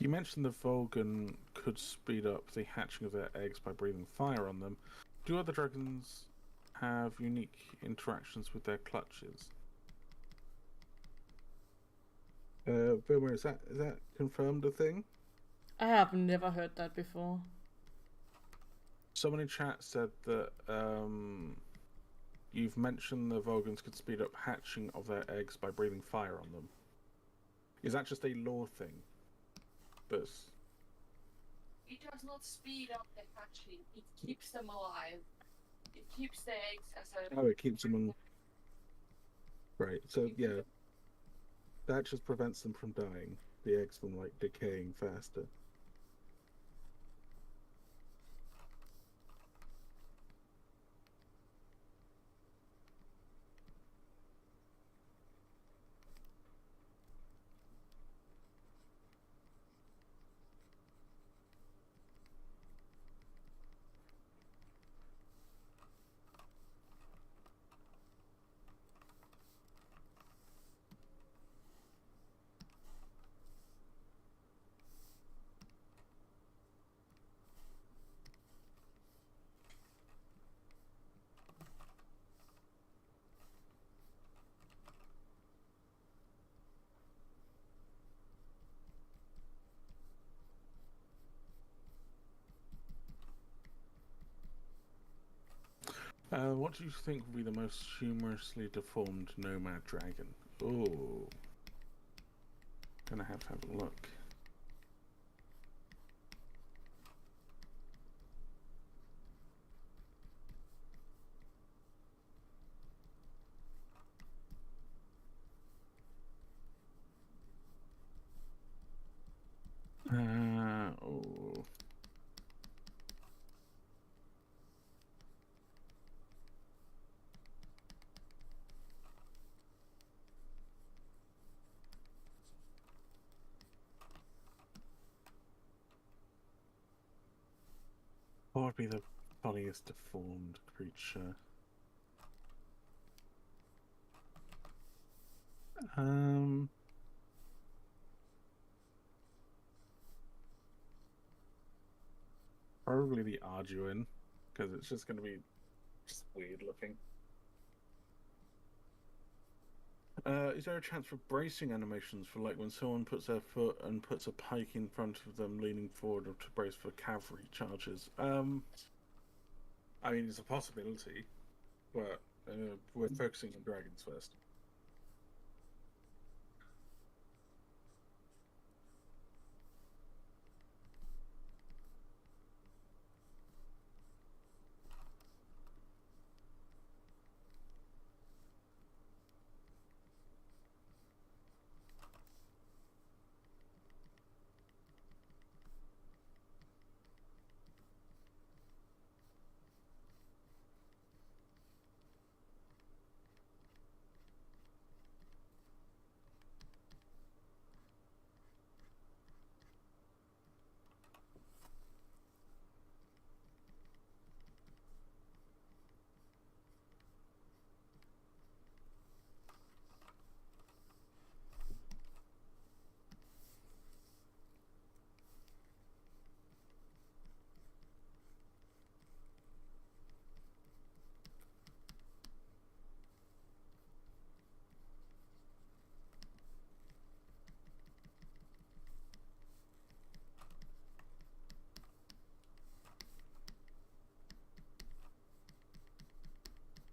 You mentioned the Volgan could speed up the hatching of their eggs by breathing fire on them. Do other dragons have unique interactions with their clutches? Vilmer, is that confirmed a thing? I have never heard that before. Someone in chat said that you've mentioned the Volgans could speed up hatching of their eggs by breathing fire on them. Is that just a lore thing? It does not speed up the hatching. It keeps them alive. It keeps the eggs as a... Oh, it keeps them on... Right, so yeah. That just prevents them from dying. The eggs from, like, decaying faster. What do you think would be the most humorously deformed nomad dragon? Oh, gonna have to have a look. Oh. What would be the funniest deformed creature? Probably the Arduin, because it's just going to be just weird looking. Is there a chance for bracing animations for like when someone puts their foot and puts a pike in front of them leaning forward to brace for cavalry charges? I mean, it's a possibility, but we're focusing on dragons first.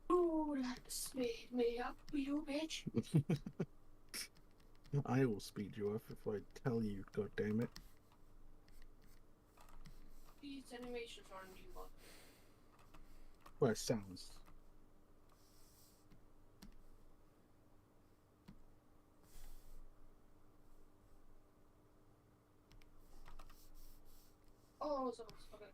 Ooh, that speed me up, you bitch. I will speed you up if I tell you, god damn it. These animations are new one. Well, it sounds. Oh, so okay.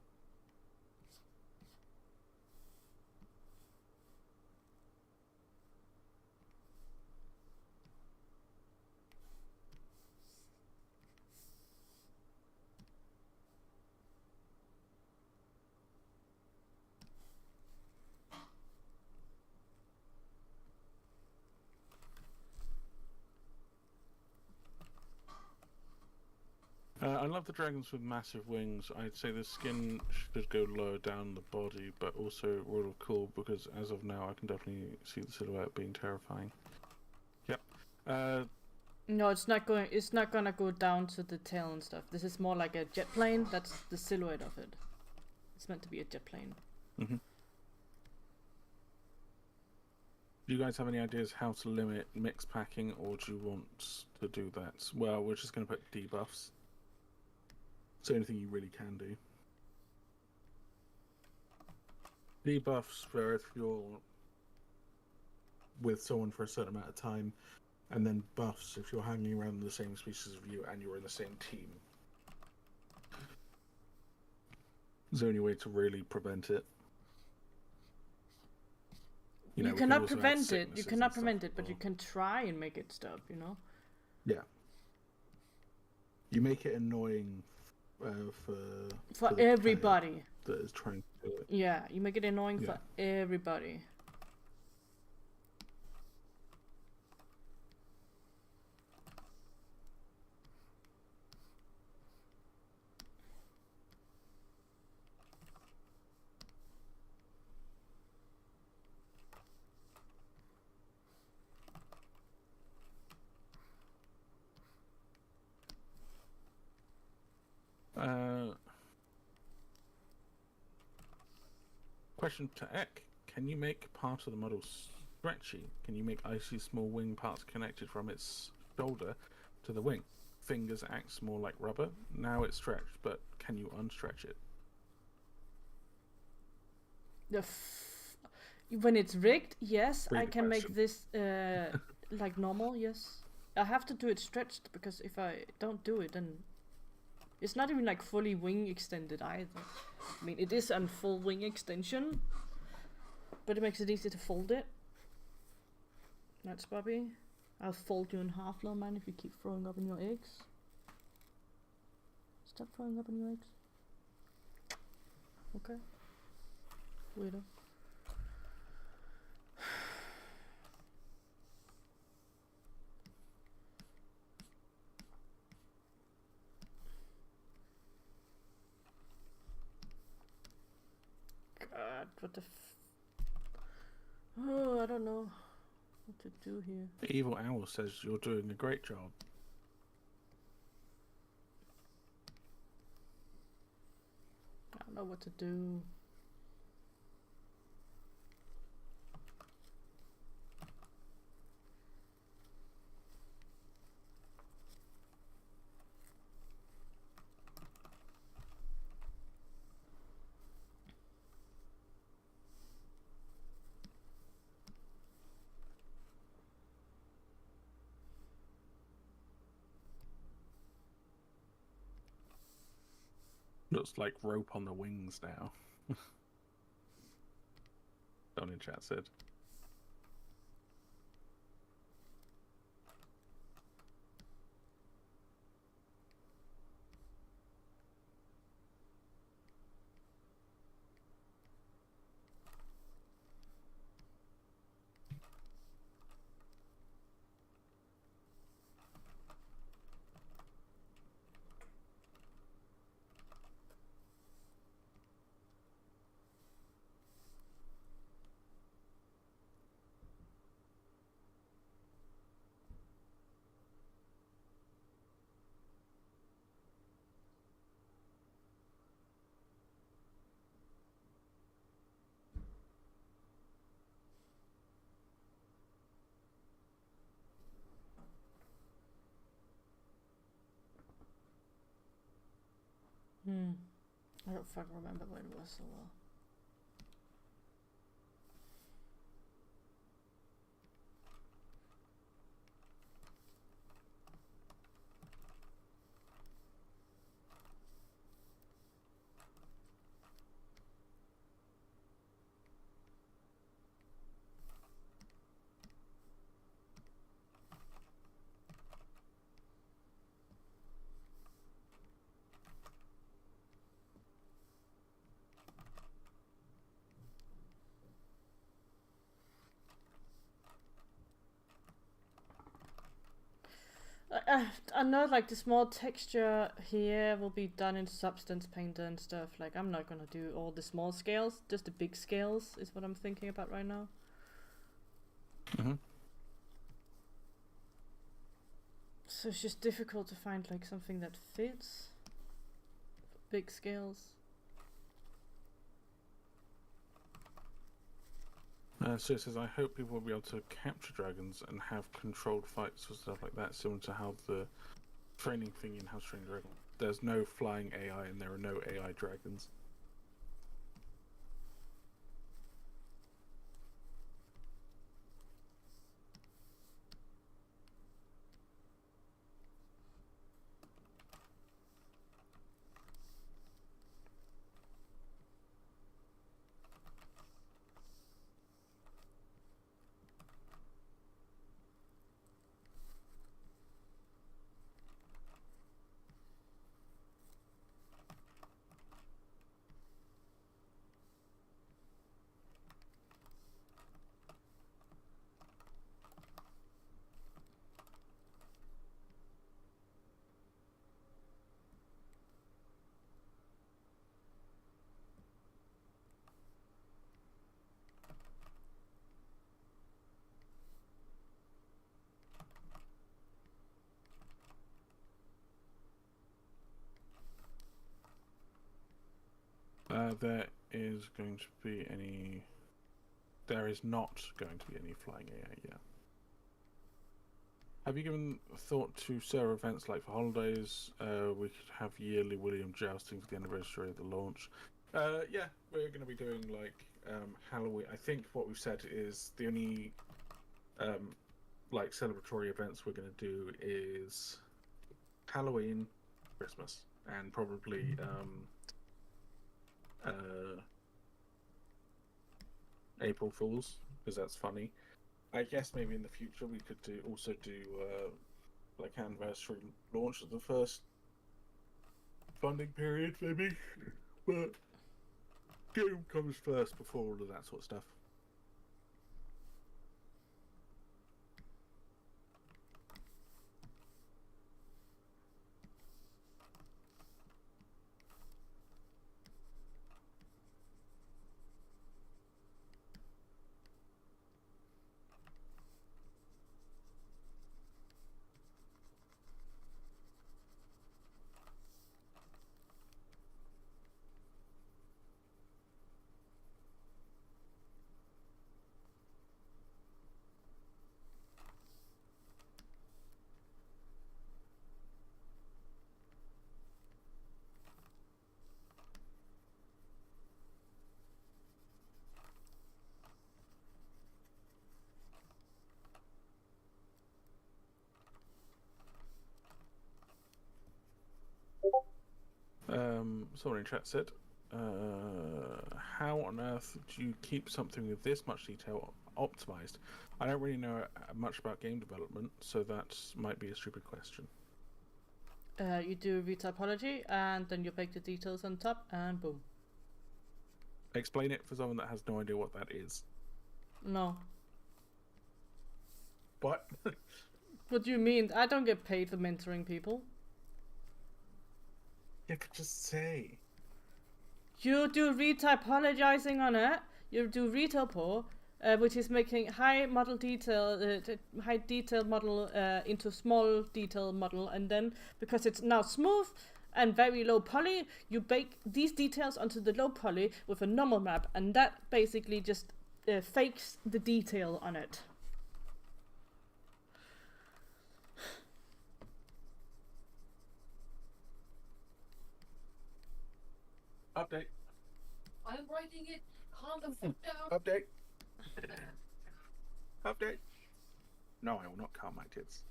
I love the dragons with massive wings. I'd say the skin should go lower down the body, but also real cool because as of now, I can definitely see the silhouette being terrifying. Yep. No, it's not going. It's not gonna go down to the tail and stuff. This is more like a jet plane. That's the silhouette of it. It's meant to be a jet plane. Mm-hmm. Do you guys have any ideas how to limit mix packing, or do you want to do that? Well, we're just going to put debuffs. It's the only thing you really can do. Debuffs for if you're with someone for a certain amount of time, and then buffs if you're hanging around the same species of you and you're in the same team. It's the only way to really prevent it. You, know, we can cannot also add prevent it. You sicknesses cannot and stuff prevent it, as but you well. can try and make it stop. You know. Yeah. You make it annoying for the everybody. player that is trying to do it. Yeah, you make it annoying Yeah. for everybody. Question to Ek. Can you make part of the model stretchy? Can you make icy small wing parts connected from its shoulder to the wing? Fingers acts more like rubber. Now it's stretched, but can you unstretch it? When it's rigged, yes, Read I the can make question. this like normal. Yes, I have to do it stretched because if I don't do it, then it's not even like fully wing extended either. I mean, it is on full wing extension, but it makes it easy to fold it. That's Bobby. I'll fold you in half, little man, if you keep throwing up in your eggs. Stop throwing up in your eggs. Okay. Weirdo. God, what the Oh, I don't know what to do here. The Evil Owl says you're doing a great job. I don't know what to do. Looks like rope on the wings now. Don in chat said. I don't fucking remember what it was so well. I know like the small texture here will be done in Substance Painter and stuff. Like I'm not gonna do all the small scales, just the big scales is what I'm thinking about right now. So it's just difficult to find like something that fits for big scales. So it says, I hope people will be able to capture dragons and have controlled fights or stuff like that, similar to how the training thing in House Train Dragon. There's no flying AI and there are no AI dragons. There is not going to be any flying AI yet. Have you given thought to server events like for holidays? We could have yearly William jousting for the anniversary of the launch. Yeah, we're going to be doing like Halloween. I think what we've said is the only like celebratory events we're going to do is Halloween, Christmas, and probably April Fools, because that's funny. I guess maybe in the future we could also do like anniversary launch of the first funding period, maybe. But Game comes first before all of that sort of stuff. Someone in chat said, how on earth do you keep something with this much detail optimized? I don't really know much about game development, so that might be a stupid question. You do retypology, and then you bake the details on top, and boom. Explain it for someone that has no idea what that is. No. What? What do you mean? I don't get paid for mentoring people. You could just say. You do retypologizing on it. You do retypo, which is making high detail model into small detail model, and then because it's now smooth and very low poly, you bake these details onto the low poly with a normal map, and that basically just fakes the detail on it. Update. I'm writing it. Calm the fuck down. Update. Update. No, I will not calm my tits.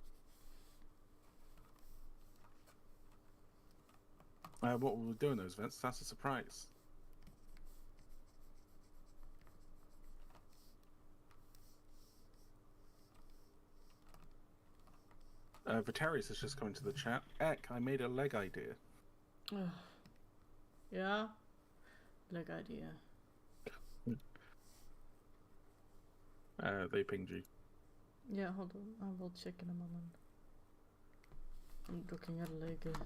What will we do in those events? That's a surprise. Vitarius has just come into the chat. Eck, I made a leg idea. Yeah? Leg idea. They pinged you. Yeah, hold on. I will check in a moment. I'm looking at a leg.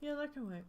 Yeah, that can work.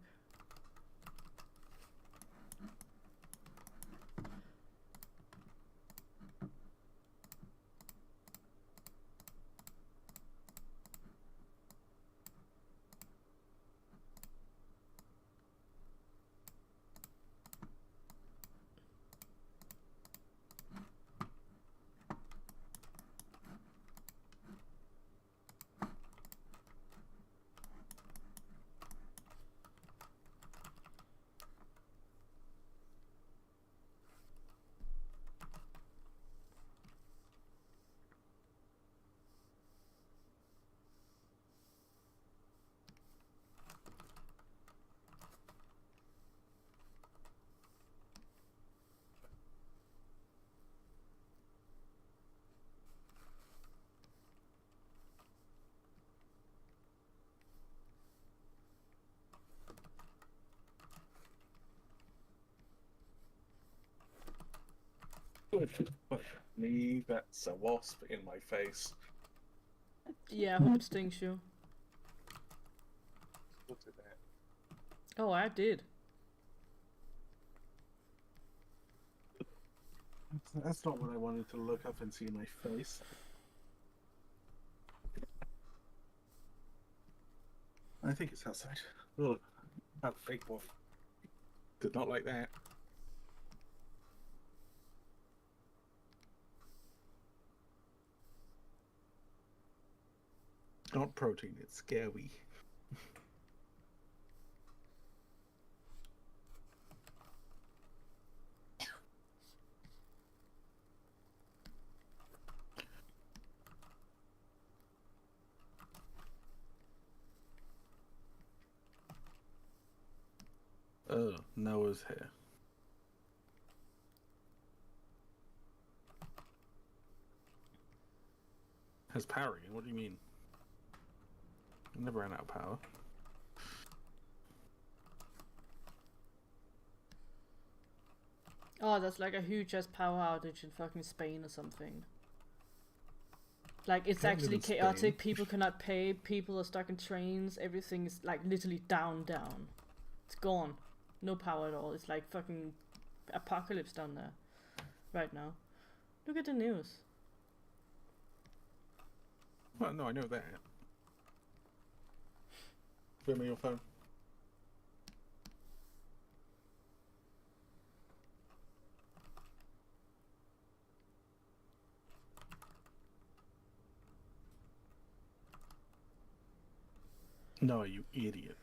Me, that's a wasp in my face. Yeah, I hope it stings you. Look at that. Oh, I did. That's not what I wanted to look up and see in my face. I think it's outside. Look, that fake wolf. Did not like that. Not protein, it's scary. Noah's here. Has power again? What do you mean? I never ran out of power. Oh, that's like a huge ass power outage in fucking Spain or something. Like, it's Can't live actually in Spain. chaotic, people cannot pay, people are stuck in trains, everything is like literally down. It's gone. No power at all. It's like fucking apocalypse down there right now. Look at the news. Well, no, I know that. Give me your phone. No, you idiot.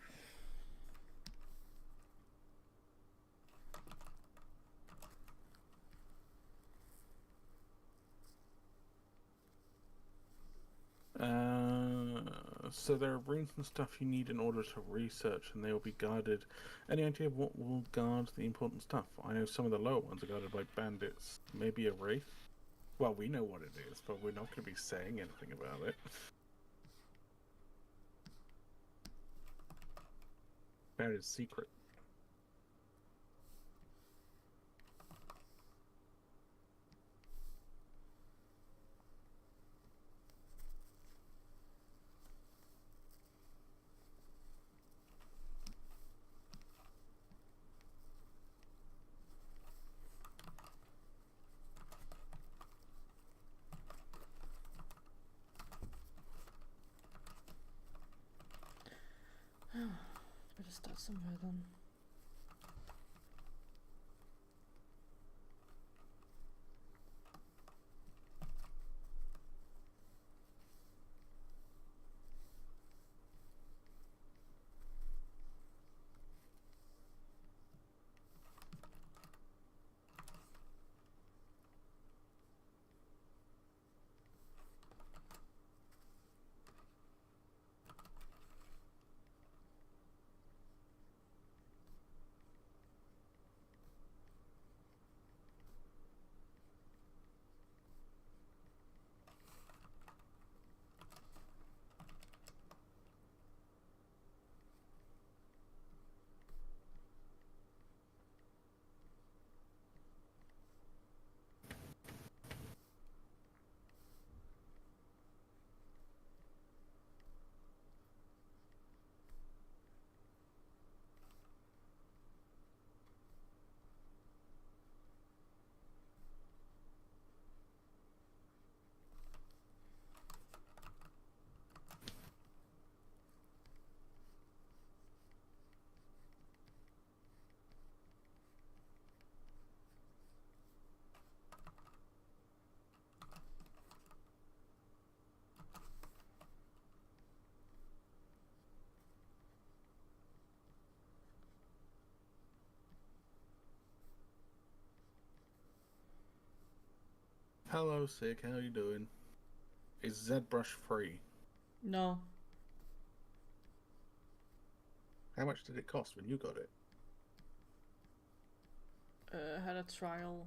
So there are runes and stuff you need in order to research, and they will be guarded. Any idea of what will guard the important stuff? I know some of the lower ones are guarded by bandits. Maybe a wraith? Well, we know what it is, but we're not going to be saying anything about it. That is secret. Better start somewhere then. Hello, Sick. How you doing? Is ZBrush free? No. How much did it cost when you got it? Had a trial.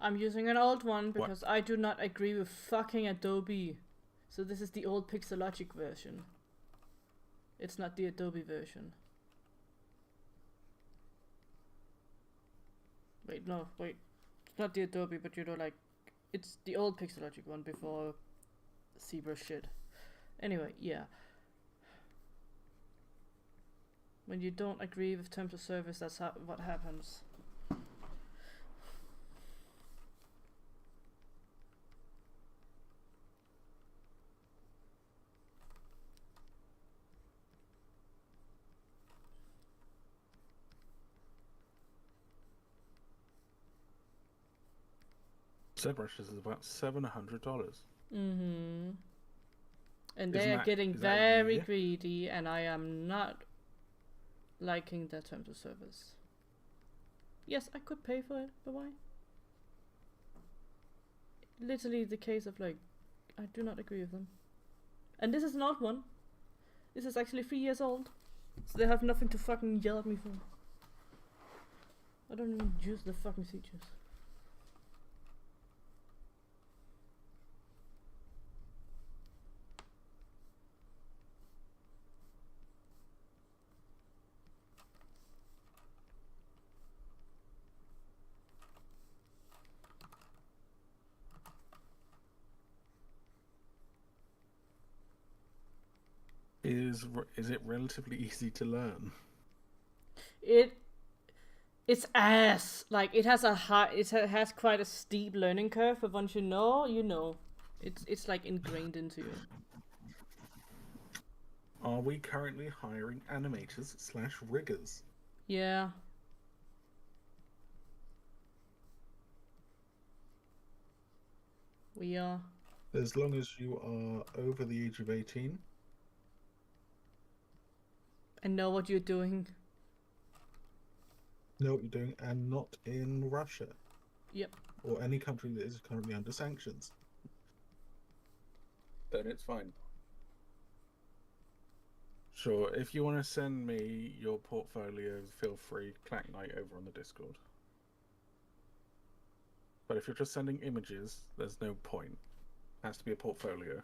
I'm using an old one because I do not agree with fucking Adobe. So this is the old Pixelogic version. It's not the Adobe version. Wait, no, wait. It's not the Adobe, but you know, like, it's the old Pixelogic one before ZBrush shit. Anyway, yeah. When you don't agree with terms of service, that's what happens. ZBrush is about $700. Mm-hmm. And Isn't they are that- getting is that very year? greedy, and I am not liking their terms of service. Yes, I could pay for it, but why? Literally the case of, like, I do not agree with them. And this is an old one. This is actually 3 years old. So they have nothing to fucking yell at me for. I don't even use the fucking features. Is it relatively easy to learn? It's ass. Like it has a high. It has quite a steep learning curve. But once you know, you know. It's like ingrained into you. Are we currently hiring animators/riggers? Yeah. We are. As long as you are over the age of 18. And know what you're doing. Know what you're doing, and not in Russia. Yep. Or any country that is currently under sanctions. Then it's fine. Sure, if you want to send me your portfolio, feel free. Klack Knight over on the Discord. But if you're just sending images, there's no point. It has to be a portfolio.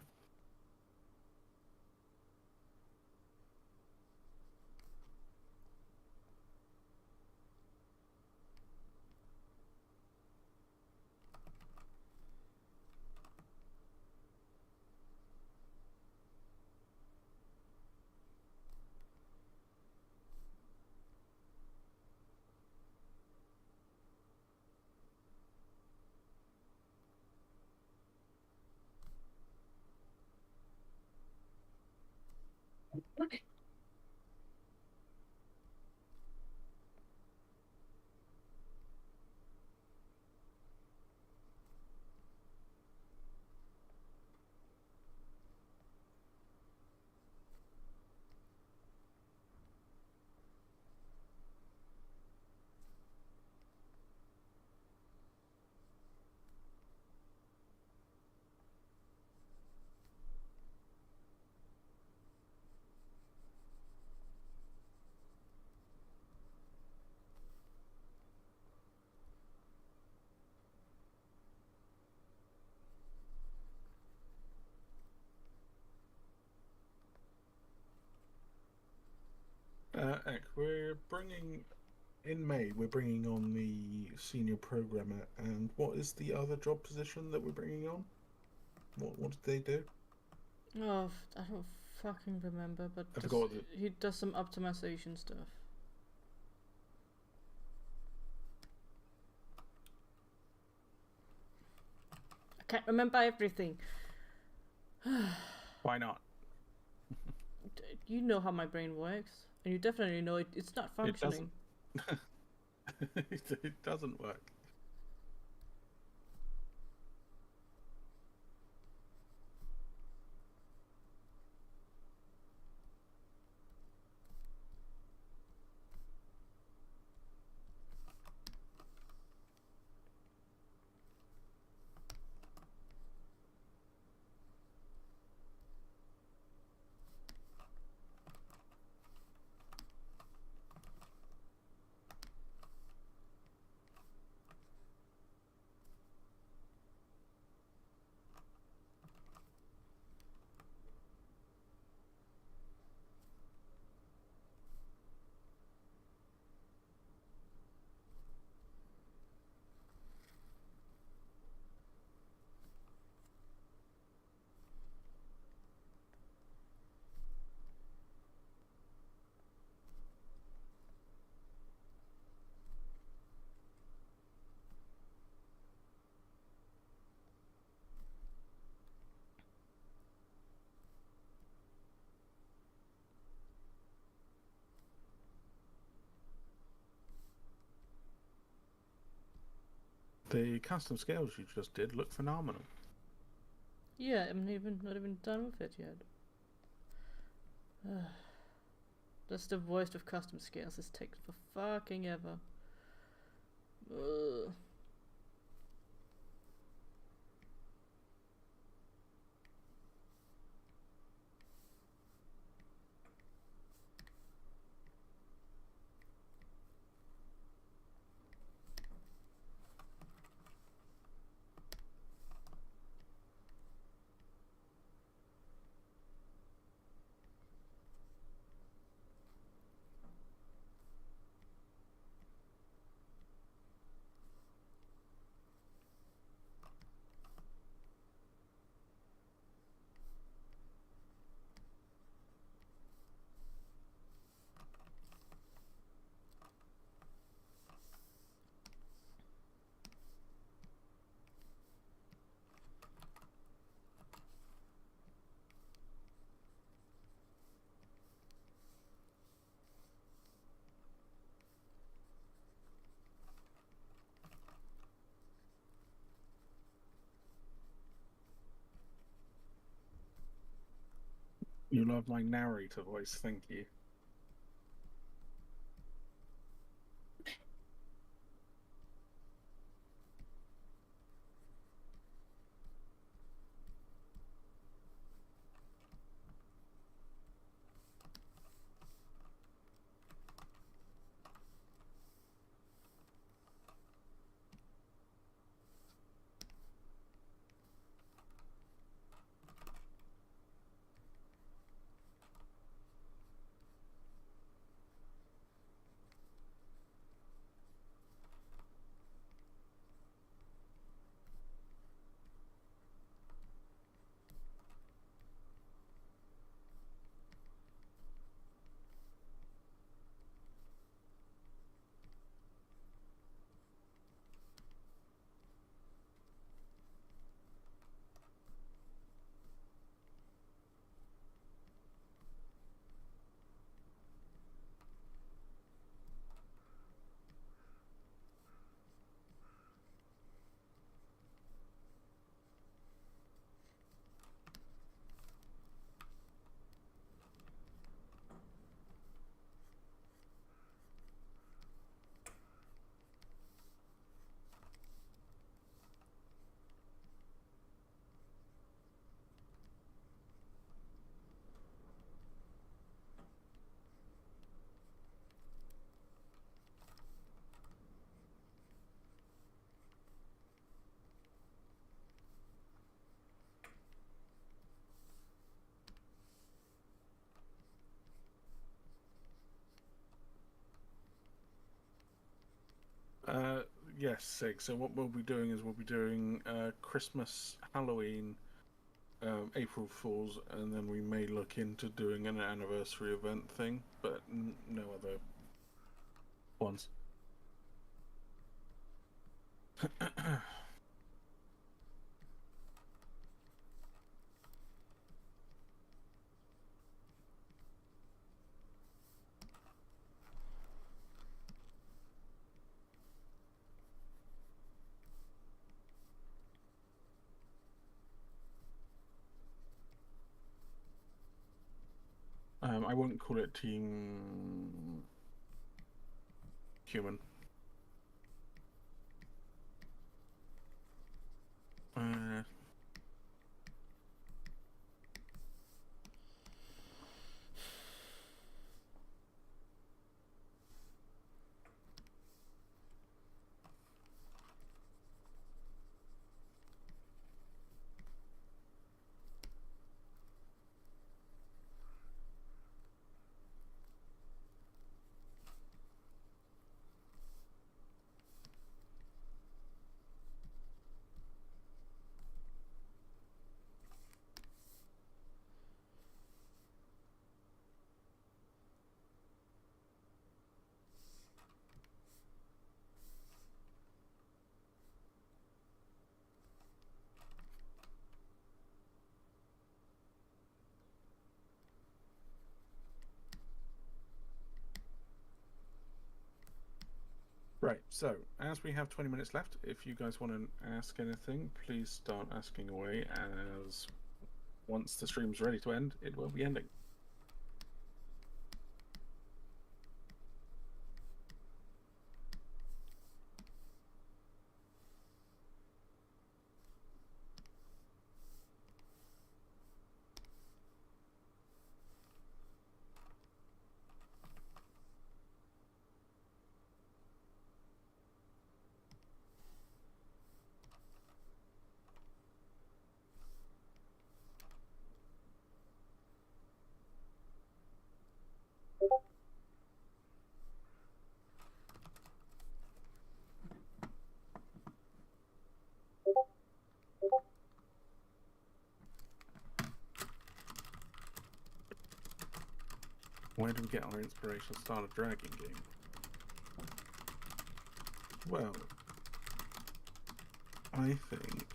We're bringing in May. We're bringing on the senior programmer, and what is the other job position that we're bringing on? What did they do? Oh, I don't fucking remember, but I forgot he does some optimization stuff. I can't remember everything. Why not? You know how my brain works, and you definitely know it's not functioning. It doesn't work. The custom scales you just did look phenomenal. Yeah, I'm not even done with it yet. That's the worst of custom scales. This takes for fucking ever. Ugh. You love my narrator voice, thank you. Yes, Sig. So what we'll be doing is we'll be doing Christmas, Halloween, April Fools, and then we may look into doing an anniversary event thing, but no other ones. I won't call it Team Human. Right, so as we have 20 minutes left, if you guys want to ask anything, please start asking away, as once the stream's ready to end, it will be ending. Where do we get our inspiration to start a dragon game? Well, I think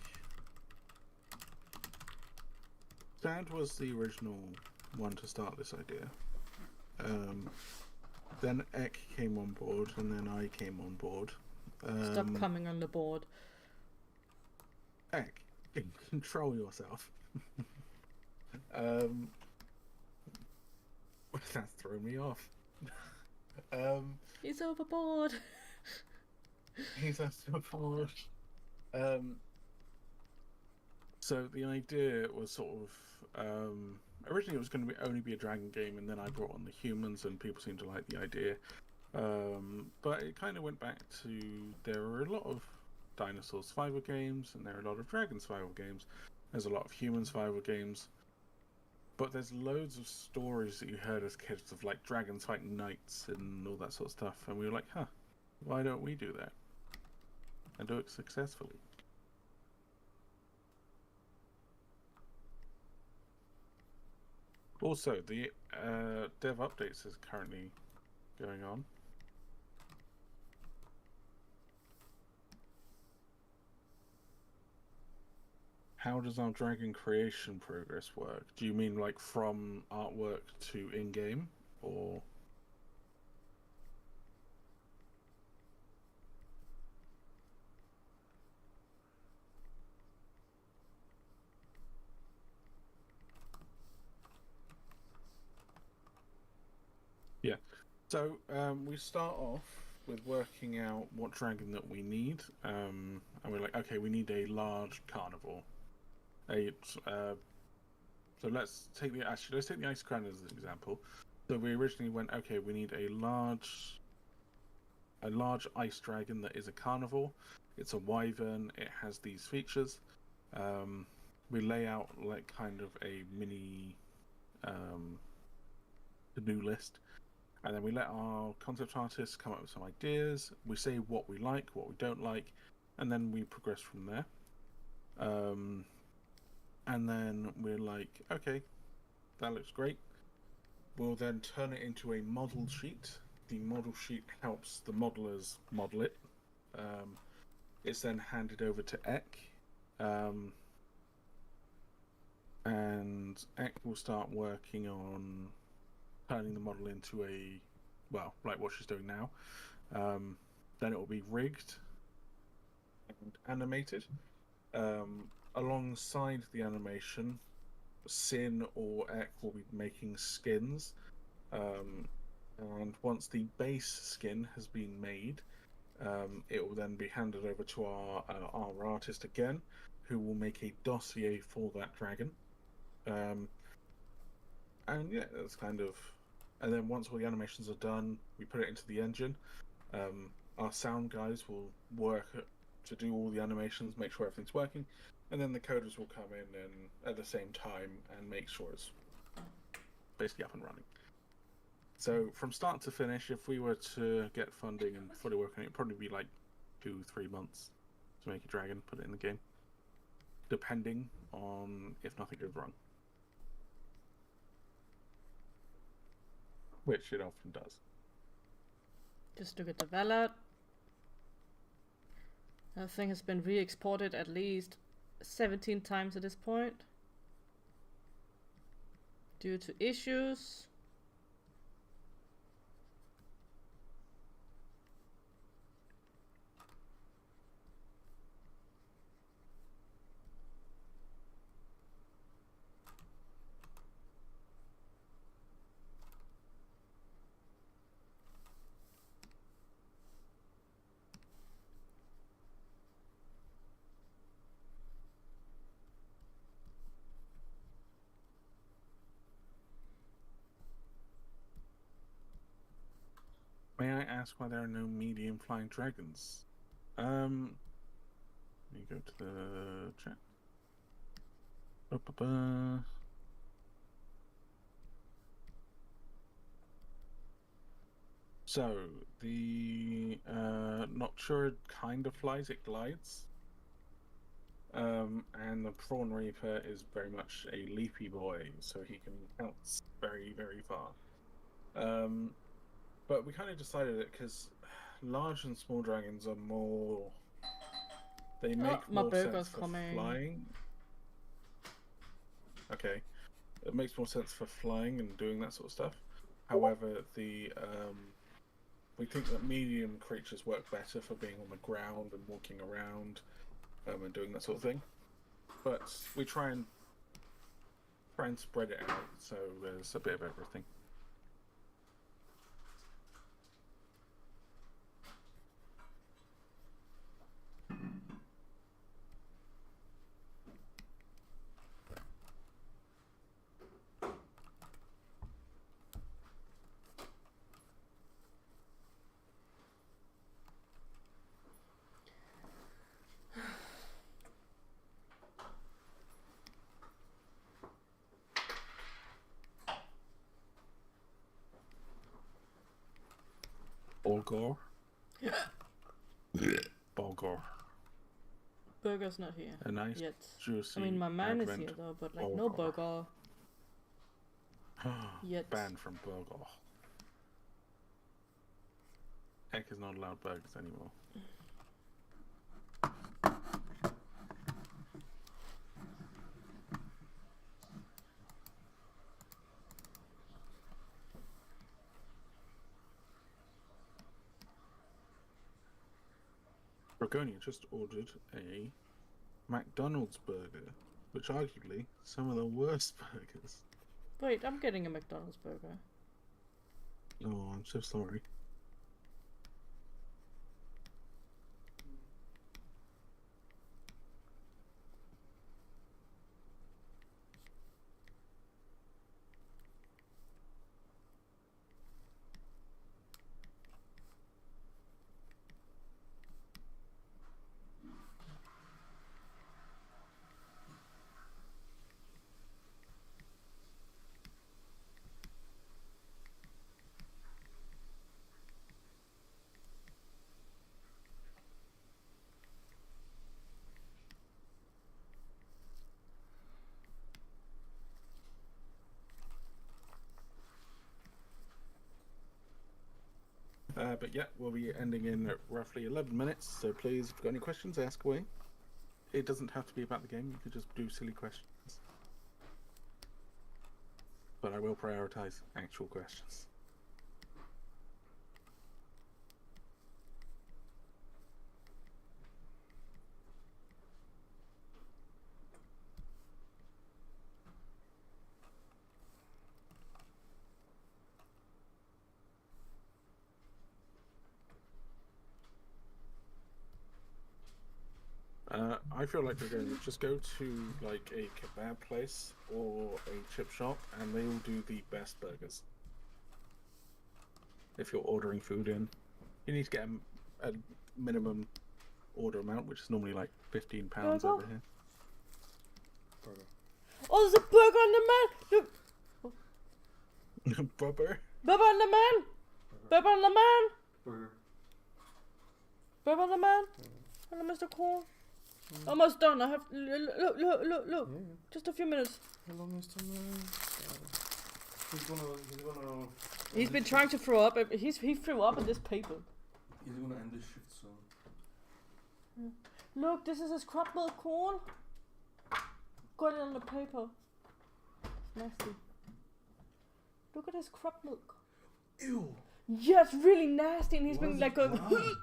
Dad was the original one to start this idea. Then Ek came on board, and then I came on board. Stop coming on the board. Ek, control yourself. That's thrown me off. He's overboard. He's overboard. So the idea was sort of originally it was going to only be a dragon game, and then I brought on the humans, and people seemed to like the idea. But it kind of went back to there are a lot of dinosaur survival games, and there are a lot of dragon survival games. There's a lot of human survival games, but there's loads of stories that you heard as kids of like dragons fighting knights and all that sort of stuff, and we were like, huh, why don't we do that and do it successfully? Also, the dev updates is currently going on. How does our dragon creation progress work? Do you mean like from artwork to in-game, or? Yeah. So we start off with working out what dragon that we need, and we're like, okay, we need a large carnivore. So let's take the IcyCrown as an example. So we originally went, okay, we need a large ice dragon that is a carnivore. It's a wyvern. It has these features. We lay out like kind of a mini to-do list, and then we let our concept artists come up with some ideas. We say what we like, what we don't like, and then we progress from there. And then we're like, okay, that looks great. We'll then turn it into a model sheet. The model sheet helps the modelers model it. It's then handed over to Ek. And Ek will start working on turning the model into a, well, like what she's doing now. Then it will be rigged and animated. Alongside the animation, Sin or Ek will be making skins, and once the base skin has been made, it will then be handed over to our artist again, who will make a dossier for that dragon. And yeah, that's kind of, and then once all the animations are done, we put it into the engine. Our sound guys will work to do all the animations, make sure everything's working. And then the coders will come in and at the same time and make sure it's basically up and running. So from start to finish, if we were to get funding and fully working, it'd probably be like 2-3 months to make a dragon, put it in the game, depending on if nothing goes wrong, which it often does. Just look at the Valad. That thing has been re-exported at least 17 times at this point due to issues. May I ask why there are no medium flying dragons? Let me go to the chat. So the Noctura kind of flies, it glides. And the Prawn Reaper is very much a leapy boy, so he can bounce very, very far. But we kind of decided it because large and small dragons are more. They make more sense for flying. Okay, it makes more sense for flying and doing that sort of stuff. However, we think that medium creatures work better for being on the ground and walking around and doing that sort of thing. But we try and spread it out, so there's a bit of everything. Bulgur. Bulgur. Burger's not here A nice, yet. juicy. I mean, my man is advent here though, but like no burger yet. Banned from Bulgur. Heck is not allowed burgers anymore. Dragonia just ordered a McDonald's burger, which arguably some of the worst burgers. Wait, I'm getting a McDonald's burger. Oh, I'm so sorry. But yeah, we'll be ending in at roughly 11 minutes, so please, if you've got any questions, ask away. It doesn't have to be about the game, you could just do silly questions. But I will prioritize actual questions. I feel like we're going to just go to like a kebab place or a chip shop, and they will do the best burgers. If you're ordering food in, you need to get a minimum order amount, which is normally like £15 Burger? over here. Burger. Oh, there's a burger on the man! Look, Bubber? burger on the man! Burger on the man! Burger. Burger on the man! Hello, Mr. Cole. Almost done. I have look. Yeah. Just a few minutes. Hello, Mr. Man. He's gonna. He's been trying to throw up. He threw up in this paper. He's gonna end this shift soon. Look, this is his crab milk corn. Got it on the paper. It's nasty. Look at his crab milk. Ew. Yeah, it's really nasty, and he's Why been is like it going. brown?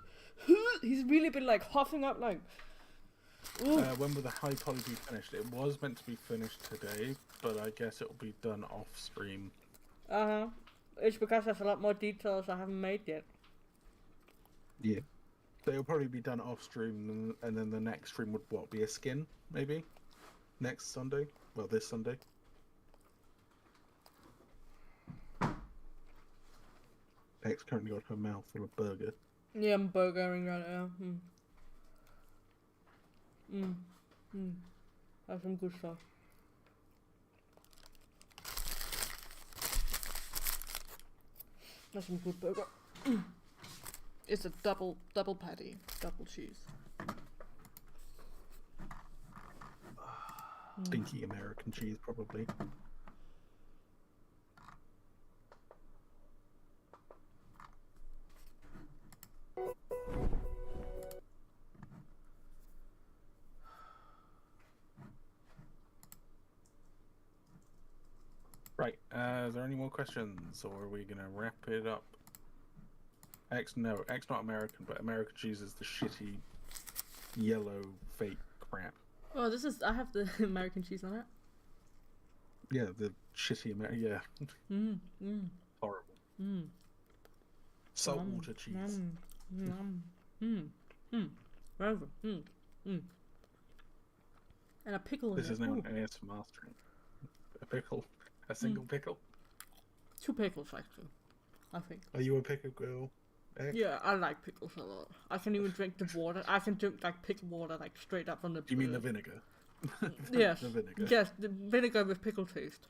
He's really been like huffing up like. When will the high poly be finished? It was meant to be finished today, but I guess it will be done off stream. It's because there's a lot more details I haven't made yet. Yeah. They'll probably be done off stream, and then the next stream would be a skin, maybe? Next Sunday? Well, this Sunday. X currently got her mouth full of burger. Yeah, I'm burgering right now. That's some good stuff. That's some good burger. It's a double patty, double cheese. Stinky American cheese, probably. Right, is there any more questions, or are we gonna wrap it up? X not American, but American cheese is the shitty yellow fake crap. Oh, I have the American cheese on it. Yeah, the shitty American. Yeah. Horrible. Saltwater cheese. And a pickle in This it. is now Ooh. an ASMR stream. A pickle. A single pickle. 2 pickles, actually. I think. Are you a pickle girl? X? Yeah, I like pickles a lot. I can even drink the water. I can drink like pickle water, like straight up from the. You mean the vinegar? Yes. The vinegar. Yes, the vinegar with pickle taste.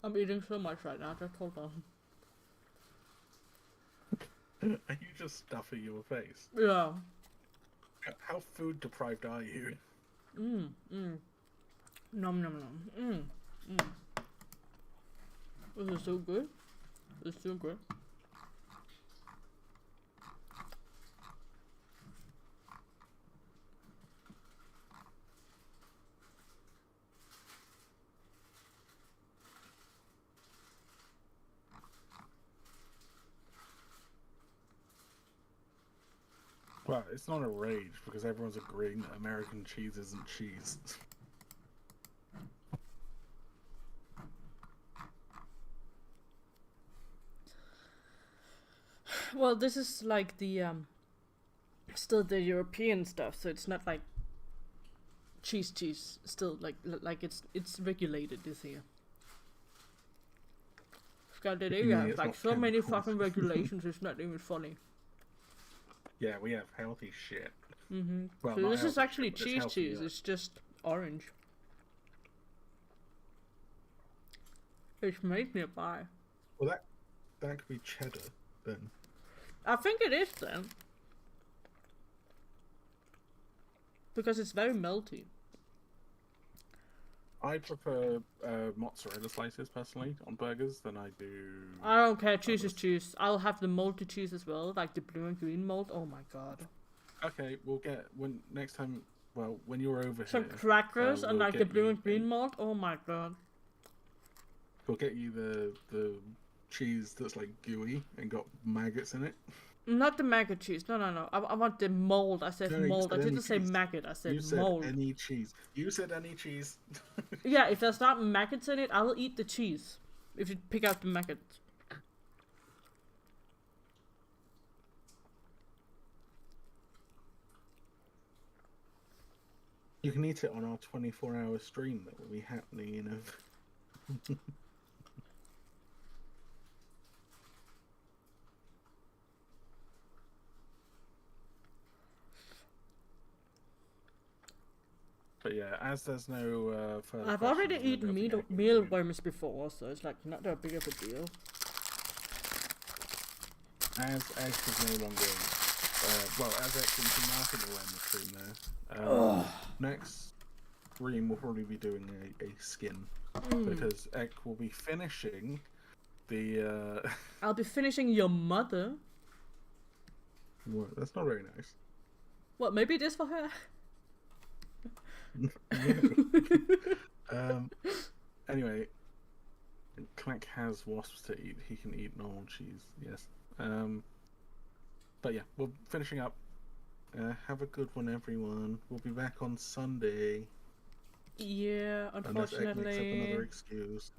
I'm eating so much right now, just hold on. Are you just stuffing your face? Yeah. How food deprived are you? Nom nom nom. This is so good. It's so good. Well, it's not a rage because everyone's agreeing that American cheese isn't cheese. Well, this is like the still the European stuff, so it's not like cheese. Still like it's regulated this here. Scandinavia has it's like not so many chemicals. fucking regulations. It's not even funny. Yeah, we have healthy shit. Well, So not this is healthy actually shit, but it's healthy, cheese. yeah. It's just orange. It's made nearby. Well, that could be cheddar then. I think it is then. Because it's very melty. I prefer mozzarella slices personally on burgers than I do. I don't care, cheese is cheese. I'll have the moldy cheese as well, like the blue and green mold. Oh my god. Okay, we'll get when next time. Well, when you're over Some here, crackers and we'll like the get blue you and green mold. Oh my god. We'll get you the cheese that's like gooey and got maggots in it. Not the maggot cheese. No. I want the mold. I said No, you mold. said I didn't any say cheese. maggot. I said You said mold. any cheese. You said any cheese. Yeah, if there's not maggots in it, I will eat the cheese. If you pick out the maggots. You can eat it on our 24-hour stream that will be happening in a... But yeah, as there's no further I've already questions, eaten I don't think I can do- mealworms before, so it's like not that big of a deal. As X is no longer, as X is Martin will end the stream there. Next stream we'll probably be doing a skin because X will be finishing the. I'll be finishing your mother. Well, that's not very nice. What, maybe it is for her? Anyway, Klack has wasps to eat. He can eat normal cheese. Yes. But yeah, we're finishing up. Have a good one, everyone. We'll be back on Sunday. Yeah, Unless Egg makes up unfortunately. another excuse.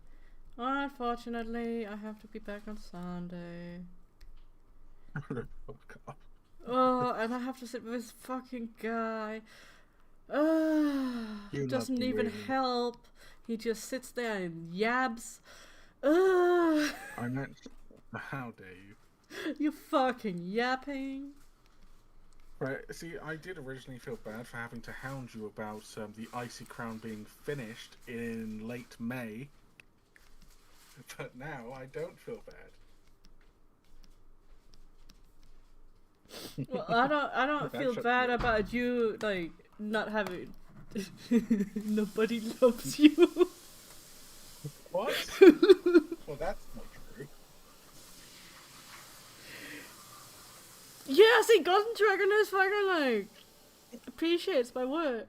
Unfortunately, I have to be back on Sunday. Fuck off. Oh, and I have to sit with this fucking guy. He You doesn't lucky even lady. help. He just sits there and yabs. I meant, how dare you? You fucking yapping. Right, see, I did originally feel bad for having to hound you about the IcyCrown being finished in late May. But now I don't feel bad. Well, I don't That feel should bad be- about you like not having. Nobody loves you. What? Well, that's not true. Yeah, see, Golden Dragon is fucking like appreciates my work.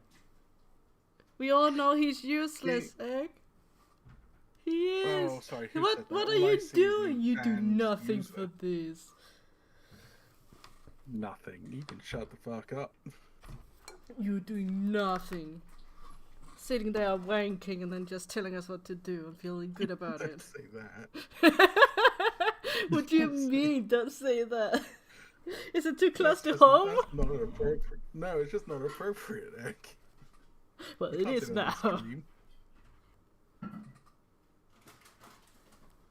We all know he's useless, Egg. He is. Oh, sorry. Who What said that? what are All I you see is doing? You do and nothing user. for this. Nothing. You can shut the fuck up. You're doing nothing. Sitting there wanking and then just telling us what to do and feeling good about Don't it. say that. What do you mean? Don't say that. Is it too close to That's home? That's not appropriate. No, it's just not appropriate, Egg. Well, You it can't is say that on now. stream.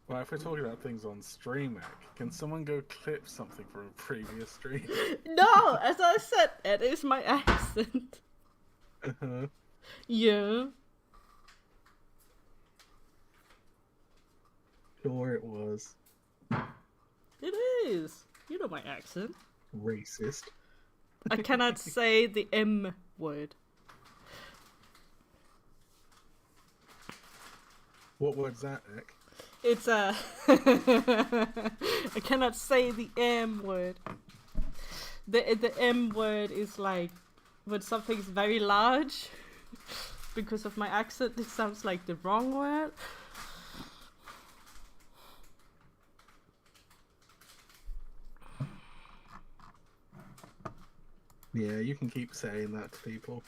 Well, if we're talking about things on stream, can someone go clip something from a previous stream? No, as I said, it is my accent. Uh-huh. Yeah. sure it was. It is. You know my accent. Racist. I cannot say the M word. What word's that, Nick? It's I cannot say the M word. The M word is like when something's very large. Because of my accent, it sounds like the wrong word. Yeah, you can keep saying that to people.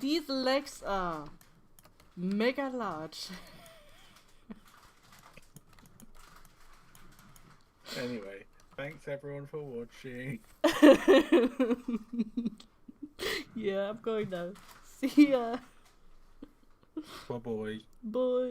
These legs are mega large. Anyway, thanks everyone for watching. Yeah, I'm going now. See ya. Bye bye. Bye.